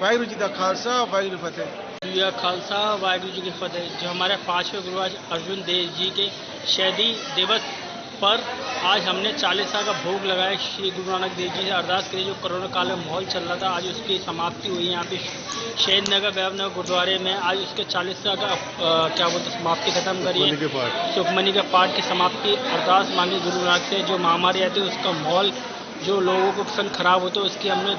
H: वाहिगुरु जी का खालसा, वाहिगुरु फतेह।
Q: जी खालसा, वाहिगुरु जी की फतेह। जो हमारे 5वें गुरु अर्जुन देव जी के शहीदी दिवस पर आज हमने 40 का भोग लगाया। श्री गुरु नानक देव जी से अरदास करी। जो कोरोना काल में माहौल चल रहा था, आज उसकी समाप्ति हुई यहाँ पे शहीद नगर वैभव नगर गुरुद्वारे में। आज उसके 40 का क्या बोलते समाप्ति खत्म करी है, सुखमनी के पाठ की समाप्ति। अरदास मांगी गुरु नानक से, जो महामारी आती है उसका माहौल जो लोगों को संग खराब होते है उसकी हमने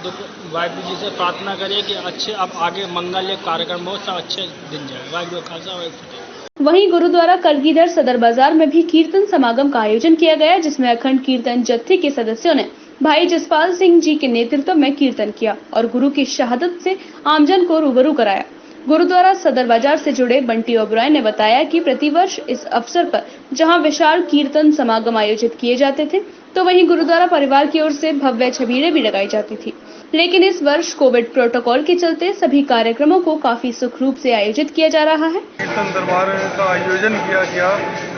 Q: वाहिगुरु जी से प्रार्थना करी कि अच्छे अब आगे मंगल कार्यक्रम हो, सब अच्छे दिन जाए। वाहिगुरु खालसा, वाहिगुरु।
D: वहीं गुरुद्वारा कलगीधर सदर बाजार में भी कीर्तन समागम का आयोजन किया गया, जिसमें अखंड कीर्तन जत्थे के सदस्यों ने भाई जसपाल सिंह जी के नेतृत्व में कीर्तन किया और गुरु की शहादत से आमजन को रूबरू कराया। गुरुद्वारा सदर बाजार से जुड़े बंटी ओबराय ने बताया कि प्रतिवर्ष इस अवसर पर जहां विशाल कीर्तन समागम आयोजित किए जाते थे, तो वहीं गुरुद्वारा परिवार की ओर से भव्य छबीलें भी लगाई जाती थी। लेकिन इस वर्ष कोविड प्रोटोकॉल के चलते सभी कार्यक्रमों को काफी सुखरूप से आयोजित किया जा रहा है।
L: कीर्तन दरबार का आयोजन किया गया,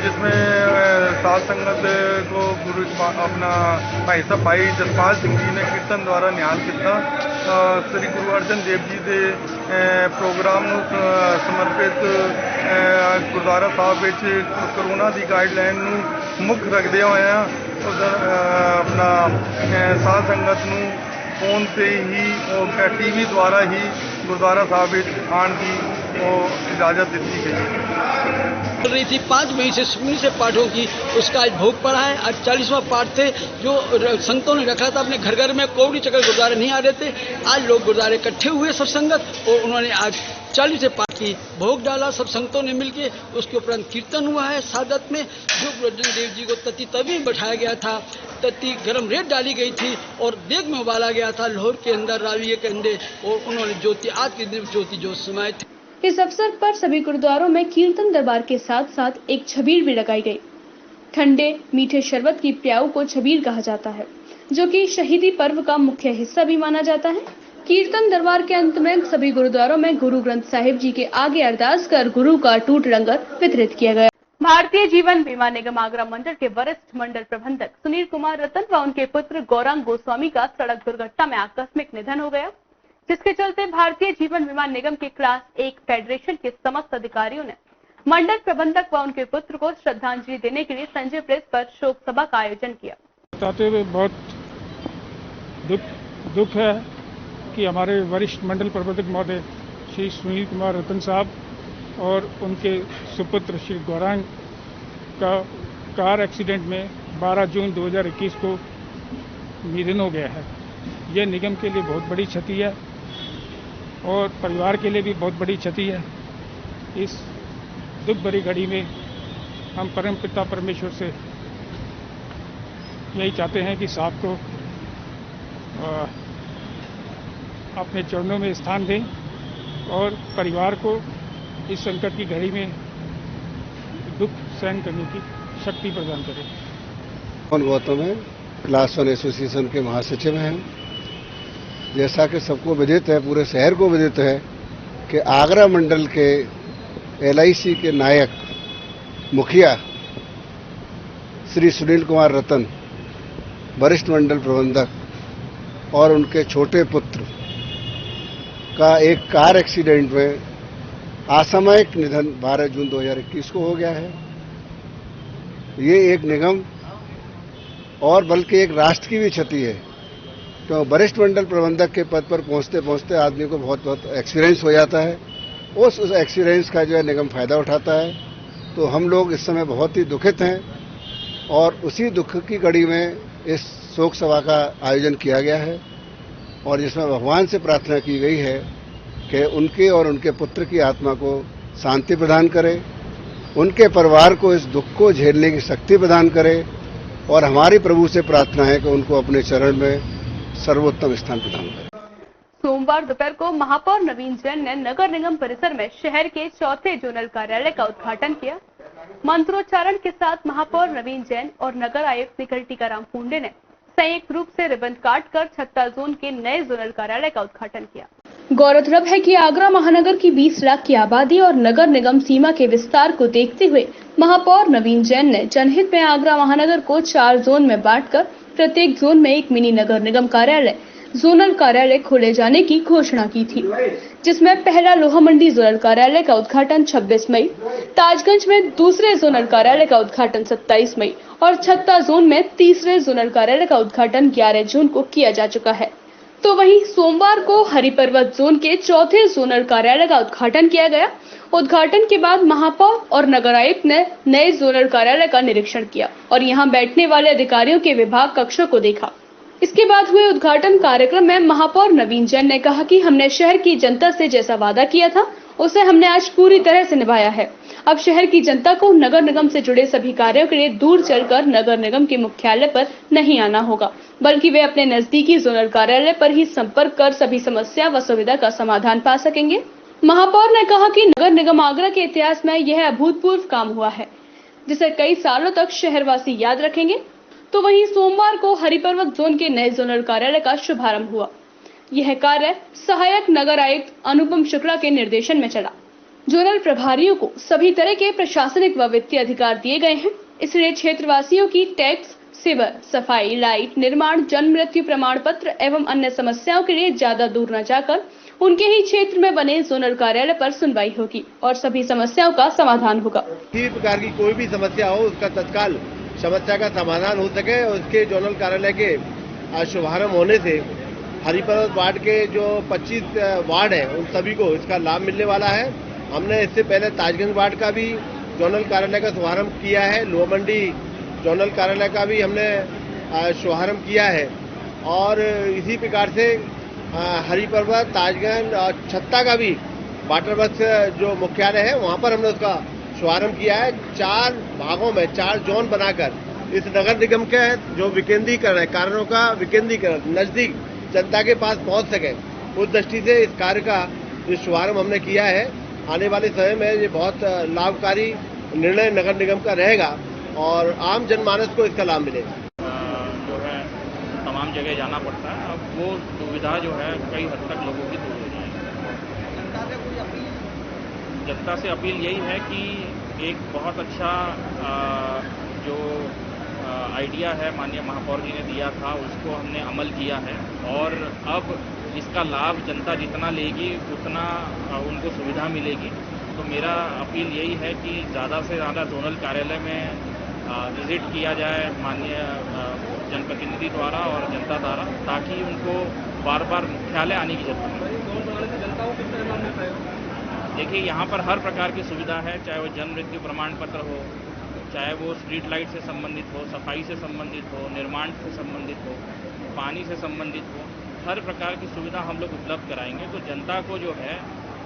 L: जिसमें साध संगत को गुरु अपना भाई जसपाल सिंह जी ने कीर्तन द्वारा निहाल किया। श्री गुरु अर्जन देव जी के प्रोग्राम समर्पित गुरुद्वारा साहब ਵਿੱਚ कोरोना की गाइडलाइन मुख्य रखते हुए अपना साध संगत ਨੂੰ फोन से ही और टीवी द्वारा ही गुरुद्वारा साहब आने की इजाज़त दी गई
S: चल रही थी। 5 मई से सुखमनी से पाठों की उसका आज भोग पड़ा है। आज 40वां पाठ थे जो संतों ने रखा था अपने घर घर में। कोविड चक्कर गुरुद्वारे नहीं आ रहे थे। आज लोग गुरुद्वारे इकट्ठे हुए सब संगत और उन्होंने आज 40 पाठ की भोग डाला सब संगतों ने मिलके। उसके उपरांत कीर्तन हुआ है सादत में। जो गुरु अर्जन देव जी को तत्ती तभी बैठाया गया था, तत्ती गर्म रेत डाली गई थी और देग में उबाला गया था लोहर के अंदर राविये के अंदर और उन्होंने ज्योति आज के दिन ज्योति जो समाये थे।
D: इस अवसर पर सभी गुरुद्वारों में कीर्तन दरबार के साथ साथ एक छबील भी लगाई गई। ठंडे मीठे शरबत की प्याऊ को छबील कहा जाता है, जो कि शहीदी पर्व का मुख्य हिस्सा भी माना जाता है। कीर्तन दरबार के अंत में सभी गुरुद्वारों में गुरु ग्रंथ साहिब जी के आगे अरदास कर गुरु का टूट लंगर वितरित किया गया।
C: भारतीय जीवन बीमा निगम आगरा मंडल के वरिष्ठ मंडल प्रबंधक सुनील कुमार रतन व उनके पुत्र गौरांग गोस्वामी का सड़क दुर्घटना में आकस्मिक निधन हो गया, जिसके चलते भारतीय जीवन बीमा निगम के क्लास 1 फेडरेशन के समस्त अधिकारियों ने मंडल प्रबंधक व उनके पुत्र को श्रद्धांजलि देने के लिए संजय प्रेस पर शोक सभा का आयोजन किया।
T: बताते हुए बहुत दुख है कि हमारे वरिष्ठ मंडल प्रबंधक महोदय श्री सुनील कुमार रतन साहब और उनके सुपुत्र श्री गौरांग का कार एक्सीडेंट में 12 जून 2021 को निधन हो गया है। यह निगम के लिए बहुत बड़ी क्षति है और परिवार के लिए भी बहुत बड़ी क्षति है। इस दुख भरी घड़ी में हम परम पिता परमेश्वर से यही चाहते हैं कि साहब को अपने चरणों में स्थान दें और परिवार को इस संकट की घड़ी में दुख सहन करने की शक्ति प्रदान करें।
U: गौतम है, क्लास 1 एसोसिएशन के महासचिव हैं। जैसा कि सबको विदित है, पूरे शहर को विदित है कि आगरा मंडल के LIC के नायक मुखिया श्री सुनील कुमार रतन, वरिष्ठ मंडल प्रबंधक और उनके छोटे पुत्र का एक कार एक्सीडेंट में असामयिक निधन 12 जून 2021 को हो गया है। ये एक निगम और बल्कि एक राष्ट्र की भी क्षति है, तो वरिष्ठ मंडल प्रबंधक के पद पर पहुंचते पहुंचते आदमी को बहुत एक्सपीरियंस हो जाता है। उस एक्सपीरियंस का जो है निगम फायदा उठाता है। तो हम लोग इस समय बहुत ही दुखित हैं और उसी दुख की कड़ी में इस शोक सभा का आयोजन किया गया है और जिसमें भगवान से प्रार्थना की गई है कि उनके और उनके पुत्र की आत्मा को शांति प्रदान करे, उनके परिवार को इस दुख को झेलने की शक्ति प्रदान करे और हमारी प्रभु से प्रार्थना है कि उनको अपने चरण में सर्वोत्तम स्थान प्रदान करे।
C: सोमवार दोपहर को महापौर नवीन जैन ने नगर निगम परिसर में शहर के 4थे जोनल कार्यालय का उद्घाटन किया। मंत्रोच्चारण के साथ महापौर नवीन जैन और नगर आयुक्त निखिल टीकाराम फुंडे ने संयुक्त रूप से रिबन काटकर छत्ता जोन के नए जोनल कार्यालय का उद्घाटन किया।
D: गौरतलब है कि आगरा महानगर की 20 लाख की आबादी और नगर निगम सीमा के विस्तार को देखते हुए महापौर नवीन जैन ने जनहित में आगरा महानगर को 4 जोन में बांटकर प्रत्येक जोन में एक मिनी नगर निगम कार्यालय, जोनल कार्यालय खोले जाने की घोषणा की थी, जिसमें पहला लोहा मंडी जोनल कार्यालय का उद्घाटन 26 मई, ताजगंज में दूसरे जोनल कार्यालय का उद्घाटन 27 मई और छत्ता जोन में तीसरे जोनल कार्यालय का उद्घाटन 11 जून को किया जा चुका है। तो वहीं सोमवार को हरिपर्वत जोन के 4थे जोनल कार्यालय का उद्घाटन किया गया। उद्घाटन के बाद महापौर और नगर आयुक्त ने नए जोनल कार्यालय का निरीक्षण किया और यहां बैठने वाले अधिकारियों के विभाग कक्षों को देखा। इसके बाद हुए उद्घाटन कार्यक्रम में महापौर नवीन जैन ने कहा कि हमने शहर की जनता से जैसा वादा किया था उसे हमने आज पूरी तरह से निभाया है। अब शहर की जनता को नगर निगम से जुड़े सभी कार्यों के लिए दूर चलकर नगर निगम के मुख्यालय पर नहीं आना होगा, बल्कि वे अपने नजदीकी जोनल कार्यालय पर ही संपर्क कर सभी समस्या व सुविधा का समाधान पा सकेंगे। महापौर ने कहा कि नगर निगम आगरा के इतिहास में यह अभूतपूर्व काम हुआ है, जिसे कई सालों तक शहरवासी याद रखेंगे। तो वहीं सोमवार को हरिपर्वत जोन के नए जोनल कार्यालय का शुभारंभ हुआ। यह कार्य सहायक नगर आयुक्त अनुपम शुक्ला के निर्देशन में चला। जोनल प्रभारियों को सभी तरह के प्रशासनिक व वित्तीय अधिकार दिए गए हैं, इसलिए क्षेत्रवासियों की टैक्स, सीवर, सफाई, लाइट, निर्माण, जन्म मृत्यु प्रमाण पत्र एवं अन्य समस्याओं के लिए ज्यादा दूर न जाकर उनके ही क्षेत्र में बने जोनल कार्यालय पर सुनवाई होगी और सभी समस्याओं का समाधान होगा।
L: किसी प्रकार की कोई भी समस्या हो, उसका तत्काल समस्या का समाधान हो सके, उसके जोनल कार्यालय के शुभारंभ होने से हरिपर्वत वार्ड के जो 25 वार्ड हैं उन सभी को इसका लाभ मिलने वाला है। हमने इससे पहले ताजगंज वार्ड का भी जोनल कार्यालय का शुभारंभ किया है, लोअर मंडी जोनल कार्यालय का भी हमने शुभारंभ किया है और इसी प्रकार से हरिपर्वत, ताजगंज और छत्ता का भी वाटर वर्क्स जो मुख्यालय है वहां पर हमने उसका शुभारंभ किया है। 4 भागों में 4 जोन बनाकर इस नगर निगम के जो विकेंद्रीकरण है, कार्यों का विकेंद्रीकरण नजदीक जनता के पास पहुंच सके, उस दृष्टि से इस कार्य का जो शुभारंभ हमने किया है। आने वाले समय में ये बहुत लाभकारी निर्णय नगर निगम का रहेगा और आम जनमानस को इसका लाभ मिलेगा।
G: जो है तमाम जगह जाना पड़ता है, अब वो दुविधा जो है कई हद तक लोगों की दूर हो जाएगी। जनता से अपील यही है कि एक बहुत अच्छा जो आइडिया है माननीय महापौर जी ने दिया था, उसको हमने अमल किया है और अब इसका लाभ जनता जितना लेगी उतना उनको सुविधा मिलेगी। तो मेरा अपील यही है कि ज़्यादा से ज़्यादा जोनल कार्यालय में विजिट किया जाए माननीय जनप्रतिनिधि द्वारा और जनता द्वारा, ताकि उनको बार बार मुख्यालय आने की जरूरत नहीं। देखिए, यहाँ पर हर प्रकार की सुविधा है, चाहे वो जन्म मृत्यु प्रमाण पत्र हो, चाहे वो स्ट्रीट लाइट से संबंधित हो, सफाई से संबंधित हो, निर्माण से संबंधित हो, पानी से संबंधित हो, हर प्रकार की सुविधा हम लोग उपलब्ध कराएंगे। तो जनता को जो है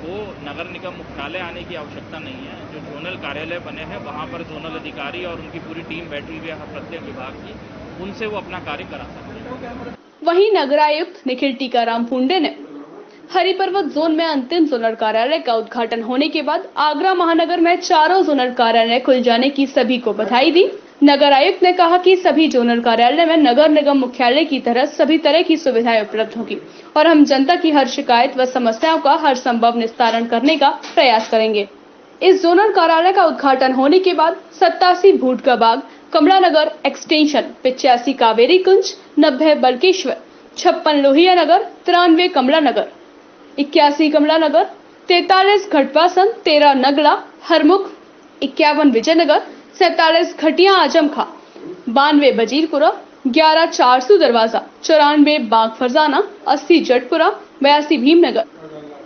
G: वो नगर निगम मुख्यालय आने की आवश्यकता नहीं है। जो जोनल कार्यालय बने हैं वहाँ पर जोनल अधिकारी और उनकी पूरी टीम बैठी हुई है प्रत्येक विभाग की, उनसे वो अपना कार्य करा सकते हैं।
D: वहीं नगर आयुक्त निखिल टीकाराम फुंडे ने हरिपर्वत जोन में अंतिम जोनल कार्यालय का उद्घाटन होने के बाद आगरा महानगर में 4 जोनल कार्यालय खुल जाने की सभी को बधाई दी। नगर आयुक्त ने कहा कि सभी जोनल कार्यालय में नगर निगम मुख्यालय की तरह सभी तरह की सुविधाएं उपलब्ध होगी और हम जनता की हर शिकायत व समस्याओं का हर संभव निस्तारण करने का प्रयास करेंगे। इस जोनल कार्यालय का उद्घाटन होने के बाद 87 भूट का बाग, कमला नगर एक्सटेंशन, 85 कावेरी कुंज, 90 बल्केश्वर, 56 लोहिया नगर, 93 कमला नगर, 81 कमला नगर, 43 घटवासन, 13 नगला हरमुख, 51 विजयनगर, 47 घटिया आजमखा, 92 बजीरपुरा, 11 चारसू दरवाजा, 94 बाग फरजाना, 80 जटपुरा, 82 भीमनगर,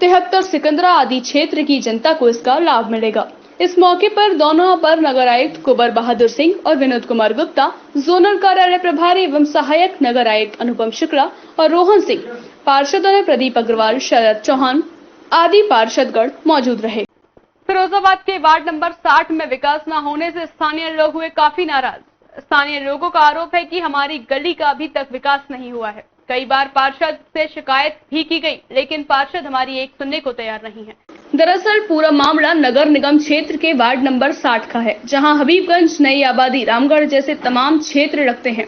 D: 73 सिकंदरा आदि क्षेत्र की जनता को इसका लाभ मिलेगा। इस मौके पर दोनों अपर नगर आयुक्त कुंवर बहादुर सिंह और विनोद कुमार गुप्ता, जोनल कार्यालय प्रभारी एवं सहायक नगर आयुक्त अनुपम शुक्ला और रोहन सिंह, पार्षदों ने प्रदीप अग्रवाल, शरद चौहान आदि पार्षदगण मौजूद रहे।
C: फिरोजाबाद के वार्ड नंबर 60 में विकास न होने से स्थानीय लोग हुए काफी नाराज। स्थानीय लोगों का आरोप है कि हमारी गली का अभी तक विकास नहीं हुआ है। कई बार पार्षद से शिकायत भी की गई, लेकिन पार्षद हमारी एक सुनने को तैयार नहीं है। दरअसल पूरा मामला नगर निगम क्षेत्र के वार्ड नंबर 60 का है, जहां हबीबगंज, नई आबादी, रामगढ़ जैसे तमाम क्षेत्र लगते हैं,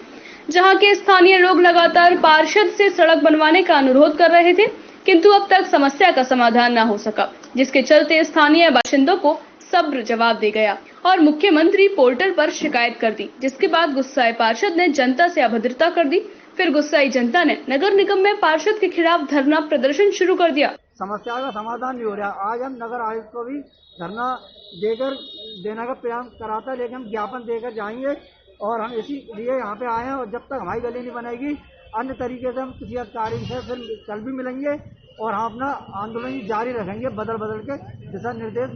C: जहां के स्थानीय लोग लगातार पार्षद से सड़क बनवाने का अनुरोध कर रहे थे, किंतु अब तक समस्या का समाधान न हो सका, जिसके चलते स्थानीय बाशिंदों को सब्र जवाब दे गया और मुख्यमंत्री पोर्टल पर शिकायत कर दी, जिसके बाद गुस्साए पार्षद ने जनता से अभद्रता कर दी। फिर गुस्साई जनता ने नगर निगम में पार्षद के खिलाफ धरना प्रदर्शन शुरू कर दिया।
H: समस्या का समाधान नहीं हो रहा। आज हम नगर आयुक्त को भी धरना देने का प्रयास कराता है, लेकिन हम ज्ञापन देकर जाएंगे और हम इसीलिए यहाँ पे आए हैं। और जब तक हमारी गली नहीं बनेगी, अन्य तरीके से हम किसी अधिकारी से फिर कल भी मिलेंगे और हम अपना आंदोलन जारी रखेंगे, बदल के दिशा निर्देश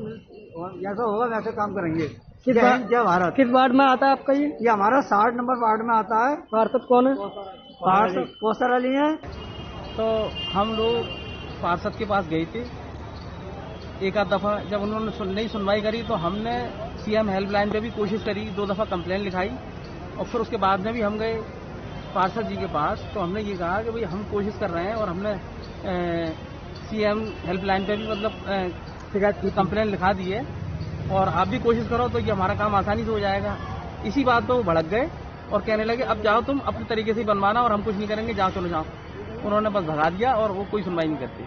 H: जैसा होगा वैसे काम करेंगे। जय भारत। किस वार्ड में आता है आपका? ये हमारा 60 नंबर वार्ड में आता है। पार्षद कौन है? पार्षद कौसर अली है।
V: तो हम लोग पार्षद के पास गए थे
I: एक आध दफ़ा जब उन्होंने नहीं सुनवाई करी तो हमने सीएम हेल्पलाइन पे भी कोशिश करी, 2 दफ़ा कंप्लेंट लिखाई और फिर उसके बाद में भी हम गए पार्षद जी के पास। तो हमने ये कहा कि भाई हम कोशिश कर रहे हैं और हमने सीएम हेल्पलाइन पे भी मतलब शिकायत की कंप्लेंट लिखा दी है और आप भी कोशिश करो तो ये हमारा काम आसानी से हो जाएगा। इसी बात पर वो भड़क गए और कहने लगे अब जाओ तुम अपने तरीके से बनवाना और हम कुछ नहीं करेंगे, जाओ चलो जाओ। उन्होंने बस भगा दिया और वो कोई सुनवाई नहीं करती।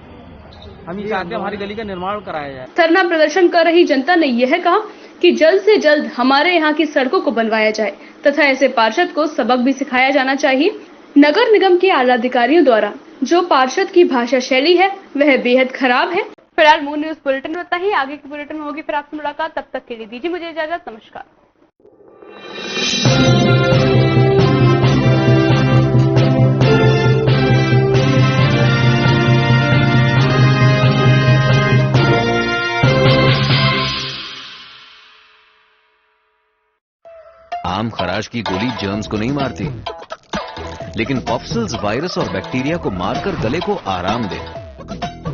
I: हम ये चाहते हैं हमारी गली का निर्माण कराया जाए।
D: धरना प्रदर्शन कर रही जनता ने यह कहा कि जल्द से जल्द हमारे यहाँ की सड़कों को बनवाया जाए तथा ऐसे पार्षद को सबक भी सिखाया जाना चाहिए। नगर निगम के आला अधिकारियों द्वारा जो पार्षद की भाषा शैली है वह बेहद खराब है।
C: फिलहाल मून न्यूज बुलेटिन में इतना ही। आगे की बुलेटिन में होगी फिर आपसे मुलाकात। तब तक के लिए दीजिए मुझे इजाजत। नमस्कार।
N: आम खराश की गोली जर्म्स को नहीं मारती, लेकिन कॉप्सिल्स वायरस और बैक्टीरिया को मारकर गले को आराम दे।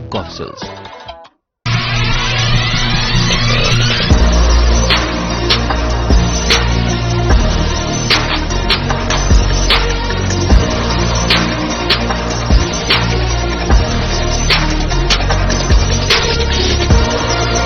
N: कॉप्सिल्स।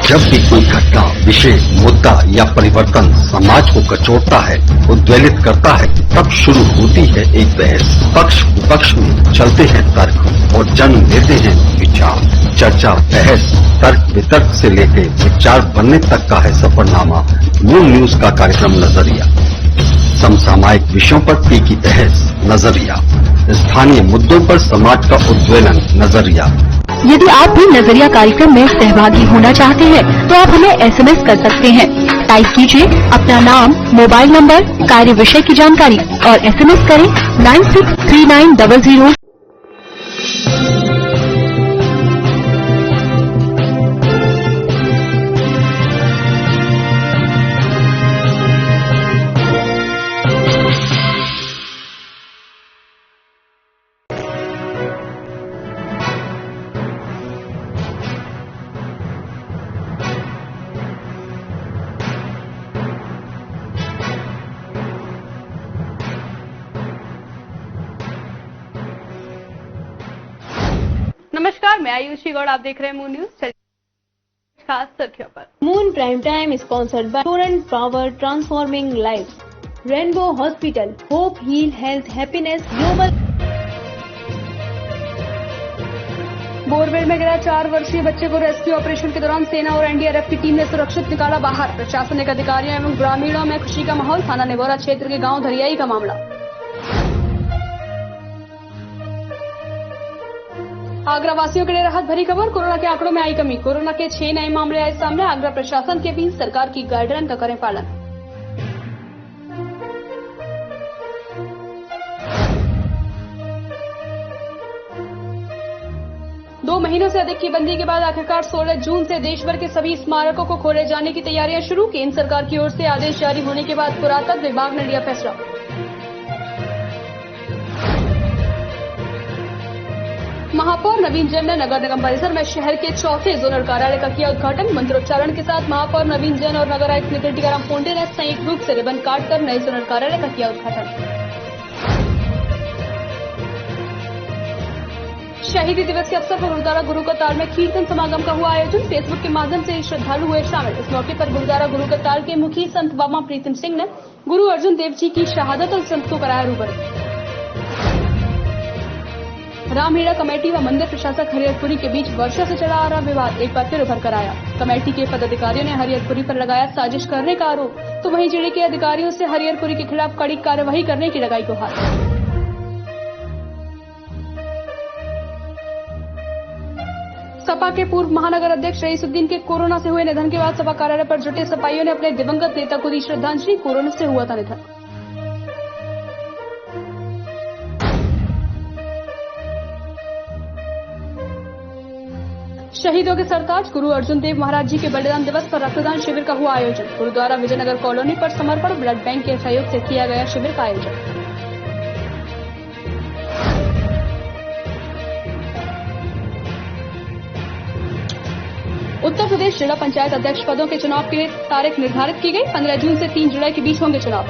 A: जब भी कोई घटना, विषय, मुद्दा या परिवर्तन समाज को कचोटता है, उद्वेलित करता है, तब शुरू होती है एक बहस। पक्ष विपक्ष में चलते हैं तर्क और जन्म लेते हैं विचार। चर्चा, बहस, तर्क वितर्क से लेकर विचार बनने तक का है सफरनामा मून न्यूज का कार्यक्रम नजरिया। समसामयिक विषयों पर तीखी बहस, नजरिया। स्थानीय मुद्दों पर समाज का उद्वेलन, नजरिया।
B: यदि आप भी नजरिया कार्यक्रम में सहभागी होना चाहते हैं तो आप हमें एसएमएस कर सकते हैं। टाइप कीजिए अपना नाम, मोबाइल नंबर, कार्य विषय की जानकारी और एसएमएस करें 963900।
C: नमस्कार, मैं आयुषी गौड़। आप देख रहे हैं मून न्यूज। खास सुर्खियों पर।
V: Moon prime time sponsored by Torrent Power transforming life, Rainbow Hospital, hope heal health happiness global.
D: Borewell में गिरा 4 वर्षीय बच्चे को रेस्क्यू ऑपरेशन के दौरान सेना और एनडीआरएफ की टीम ने सुरक्षित निकाला बाहर। प्रशासनिक अधिकारियों एवं ग्रामीणों में खुशी का माहौल। थाना नेवोरा क्षेत्र के गांव धरियाई का मामला। आगरा वासियों के लिए राहत भरी खबर। कोरोना के आंकड़ों में आई कमी। कोरोना के 6 नए मामले आए सामने। आगरा प्रशासन के भी सरकार की गाइडलाइन का करें पालन। दो महीनों से अधिक की बंदी के बाद आखिरकार 16 जून से देश भर के सभी स्मारकों को खोले जाने की तैयारियां शुरू। केंद्र सरकार की ओर से आदेश जारी होने के बाद पुरातत्व विभाग ने लिया फैसला। महापौर नवीन जैन ने नगर निगम परिसर में शहर के चौथे जोनल कार्यालय का किया उद्घाटन। मंत्रोच्चारण के साथ महापौर नवीन जैन और नगर आयुक्त नितिन टीकाराम पोंडे ने संयुक्त रूप से रिबन काटकर नए जोनल कार्यालय का किया उद्घाटन। शहीदी दिवस के अवसर पर गुरुद्वारा गुरुकताल में कीर्तन समागम का हुआ आयोजन। फेसबुक के माध्यम से श्रद्धालु हुए शामिल। इस मौके पर गुरुद्वारा गुरुकताल के मुखी संत बाबा प्रीतम सिंह ने गुरु अर्जुन देव जी की शहादत और संत को कराया रूबरू। रामहेड़ा कमेटी व मंदिर प्रशासक हरिहरपुरी के बीच वर्षों से चला आ रहा विवाद एक बार फिर उभर कर आया। कमेटी के पदाधिकारियों ने हरिहरपुरी पर लगाया साजिश करने का आरोप, तो वहीं जिले के अधिकारियों से हरिहरपुरी के खिलाफ कड़ी कार्रवाई करने की लगाई गुहार। सपा के पूर्व महानगर अध्यक्ष रईसुद्दीन के कोरोना से हुए निधन के बाद सपा कार्यालय पर जुटे सपाइयों ने अपने दिवंगत नेता को दी श्रद्धांजलि। कोरोना से हुआ था निधन। शहीदों के सरताज गुरु अर्जुन देव महाराज जी के बलिदान दिवस पर रक्तदान शिविर का हुआ आयोजन। गुरुद्वारा विजयनगर कॉलोनी पर समर्पण ब्लड बैंक के सहयोग से किया गया शिविर का आयोजन। उत्तर प्रदेश जिला पंचायत अध्यक्ष पदों के चुनाव के लिए तारीख निर्धारित की गई। 15 जून से 3 जुलाई के बीच होंगे चुनाव।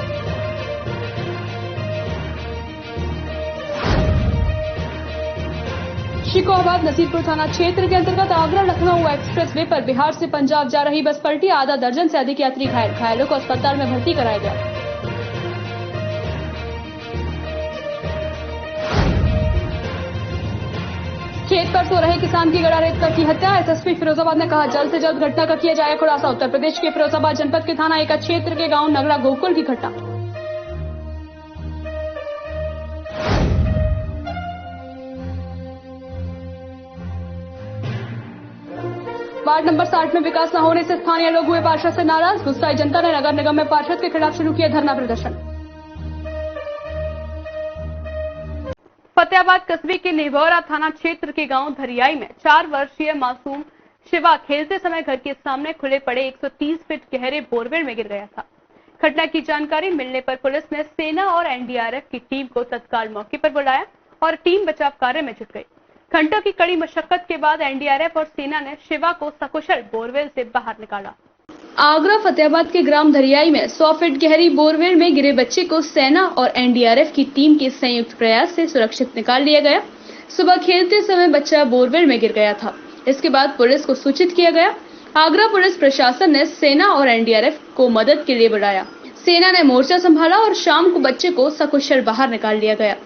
D: शिकोहाबाद नसीरपुर थाना क्षेत्र के अंतर्गत आगरा लखनऊ एक्सप्रेसवे पर बिहार से पंजाब जा रही बस पलटी। आधा दर्जन से अधिक यात्री घायल। घायलों को अस्पताल में भर्ती कराया गया। खेत पर सो रहे किसान की गड़ा रेत कर की हत्या। एसएसपी फिरोजाबाद ने कहा जल्द से जल्द घटना का किया जाए खुलासा। उत्तर प्रदेश के फिरोजाबाद जनपद के थाना एका क्षेत्र के गांव नगड़ा गोकुल की घटना। वार्ड नंबर 60 में विकास न होने से स्थानीय लोग हुए पार्षद से नाराज। गुस्साई जनता ने नगर निगम में पार्षद के खिलाफ शुरू किया धरना प्रदर्शन।
C: फतेहाबाद कस्बे के निभौरा थाना क्षेत्र के गांव धरियाई में 4 वर्षीय मासूम शिवा खेलते समय घर के सामने खुले पड़े 130 फीट गहरे बोरवेल में गिर गया था। घटना की जानकारी मिलने पर पुलिस ने सेना और एनडीआरएफ की टीम को तत्काल मौके पर बुलाया और टीम बचाव कार्य में जुट गई। घंटों की कड़ी मशक्कत के बाद एनडीआरएफ और सेना ने शिवा को सकुशल बोरवेल से बाहर निकाला।
D: आगरा फतेहाबाद के ग्राम धरियाई में 100 फीट गहरी बोरवेल में गिरे बच्चे को सेना और एनडीआरएफ की टीम के संयुक्त प्रयास से सुरक्षित निकाल लिया गया। सुबह खेलते समय बच्चा बोरवेल में गिर गया था। इसके बाद पुलिस को सूचित किया गया। आगरा पुलिस प्रशासन ने सेना और एनडीआरएफ को मदद के लिए बुलाया। सेना ने मोर्चा संभाला और शाम को बच्चे को सकुशल बाहर निकाल लिया गया।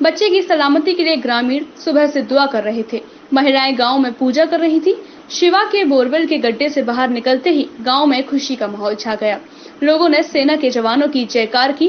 D: बच्चे की सलामती के लिए ग्रामीण सुबह से दुआ कर रहे थे। महिलाएं गांव में पूजा कर रही थी। शिवा के बोरवेल के गड्ढे से बाहर निकलते ही गांव में खुशी का माहौल छा गया। लोगों ने सेना के जवानों की जयकार की।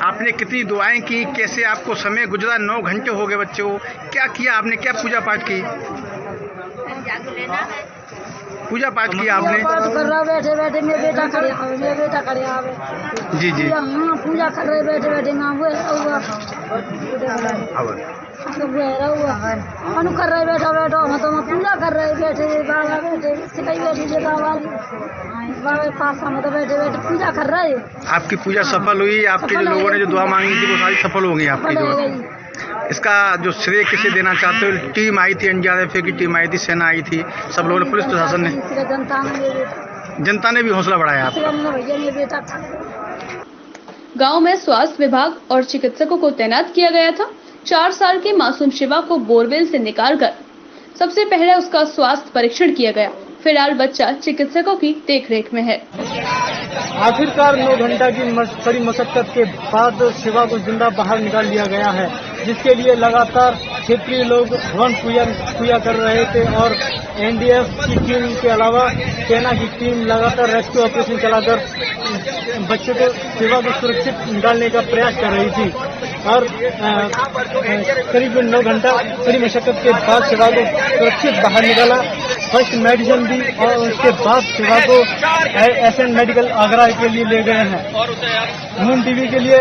F: आपने कितनी दुआएं की, कैसे आपको समय गुजरा? 9 घंटे हो गए बच्चे को, क्या किया आपने? क्या पूजा पाठ की? पूजा पाठ किया आपने?
J: कर रहा बैठे बैठे मेरे बेटा खड़े आवे।
F: जी जी
J: हाँ, पूजा कर रहे बैठे बैठे ना हुए अनु कर रहे बैठा बैठो हम तो पूजा कर रहे बैठे बाबा बैठे सिखाई बैठी जे बाबा पास हम तो बैठे बैठे पूजा कर रहे।
F: आपकी पूजा सफल हुई? आपके जो लोगों ने जो दुआ मांगी थी वो सारी सफल हो गई आपकी जो? इसका जो श्रेय किसे देना चाहते हो? टीम आई थी, एनडीआरएफ की टीम आई थी, सेना आई थी, सब लोगों ने, पुलिस प्रशासन ने, जनता ने भी हौसला बढ़ाया आपका।
D: गांव में स्वास्थ्य विभाग और चिकित्सकों को तैनात किया गया था। 4 साल के मासूम शिवा को बोरवेल से निकालकर सबसे पहले उसका स्वास्थ्य परीक्षण किया गया। फिलहाल बच्चा चिकित्सकों की देखरेख में है।
H: आखिरकार 9 घंटा की कड़ी मशक्कत के बाद शिवा को जिंदा बाहर निकाल लिया गया है, जिसके लिए लगातार क्षेत्रीय लोग हवन पूजा कर रहे थे और एनडीएफ की टीम के अलावा सेना की टीम लगातार रेस्क्यू ऑपरेशन चलाकर बच्चे को शिवा को सुरक्षित निकालने का प्रयास कर रही थी। और करीब 9 घंटा कड़ी मशक्कत के बाद शिवा को सुरक्षित बाहर निकाला, फर्स्ट मेडिसिन दी और उसके बाद शिवा को एसएन मेडिकल आगरा के लिए ले गए हैं। मून टीवी के लिए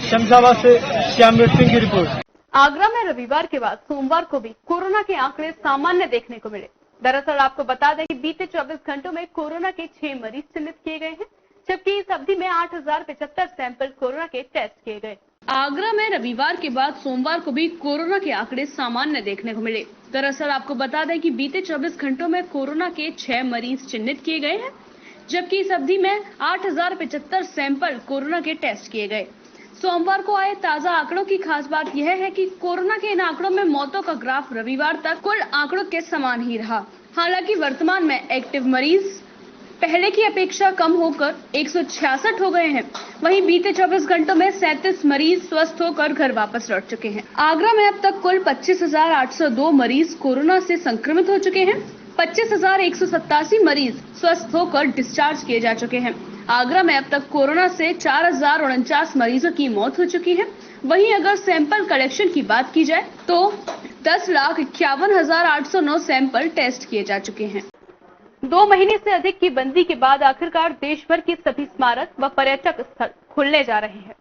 H: शमशाबाद से श्यामवीर सिंह की रिपोर्ट।
C: आगरा में रविवार के बाद सोमवार को भी कोरोना के आंकड़े सामान्य देखने को मिले। दरअसल आपको बता दें कि बीते 24 घंटों में कोरोना के 6 मरीज चिन्हित किए गए हैं, जबकि इस अवधि में 8075 सैंपल कोरोना के टेस्ट किए गए।
D: आगरा में रविवार के बाद सोमवार को भी कोरोना के आंकड़े सामान्य देखने को मिले। दरअसल आपको बता दें कि बीते 24 घंटों में कोरोना के 6 मरीज चिन्हित किए गए हैं, जबकि इस अवधि में 8075 सैंपल कोरोना के टेस्ट किए गए। सोमवार को आए ताजा आंकड़ों की खास बात यह है कि कोरोना के इन आंकड़ों में मौतों का ग्राफ रविवार तक कुल आंकड़ों के समान ही रहा। हालांकि वर्तमान में एक्टिव मरीज पहले की अपेक्षा कम होकर 166 हो गए हैं। वहीं बीते 24 घंटों में 37 मरीज स्वस्थ होकर घर वापस लौट चुके हैं। आगरा में अब तक कुल 25,802 मरीज कोरोना से संक्रमित हो चुके हैं। 25,187 मरीज स्वस्थ होकर डिस्चार्ज किए जा चुके हैं। आगरा में अब तक कोरोना से 4,049 मरीजों की मौत हो चुकी है। वहीं अगर सैंपल कलेक्शन की बात की जाए तो 10,51,809 सैंपल टेस्ट किए जा चुके हैं।
C: 2 महीने से अधिक की बंदी के बाद आखिरकार देश भर के सभी स्मारक व पर्यटक स्थल खुलने जा रहे हैं।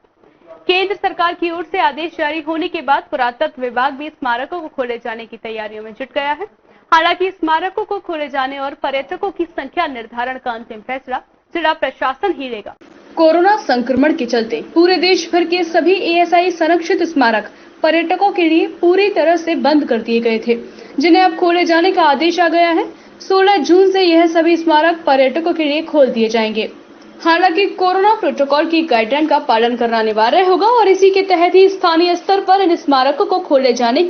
C: केंद्र सरकार की ओर से आदेश जारी होने के बाद पुरातत्व विभाग भी स्मारकों को खोले जाने की तैयारियों में जुट गया है। हालांकि स्मारकों को खोले जाने और पर्यटकों की संख्या निर्धारण का अंतिम फैसला जिला प्रशासन ही लेगा।
D: कोरोना संक्रमण के चलते पूरे देश भर के सभी ASI संरक्षित स्मारक पर्यटकों के लिए पूरी तरह से बंद कर दिए गए थे, जिन्हें अब खोले जाने का आदेश आ गया है। 16 जून से यह सभी स्मारक पर्यटकों के लिए खोल दिए जाएंगे। हालांकि कोरोना प्रोटोकॉल की गाइडलाइन का पालन करना अनिवार्य होगा और इसी के तहत ही स्थानीय स्तर पर इन स्मारकों को खोले जाने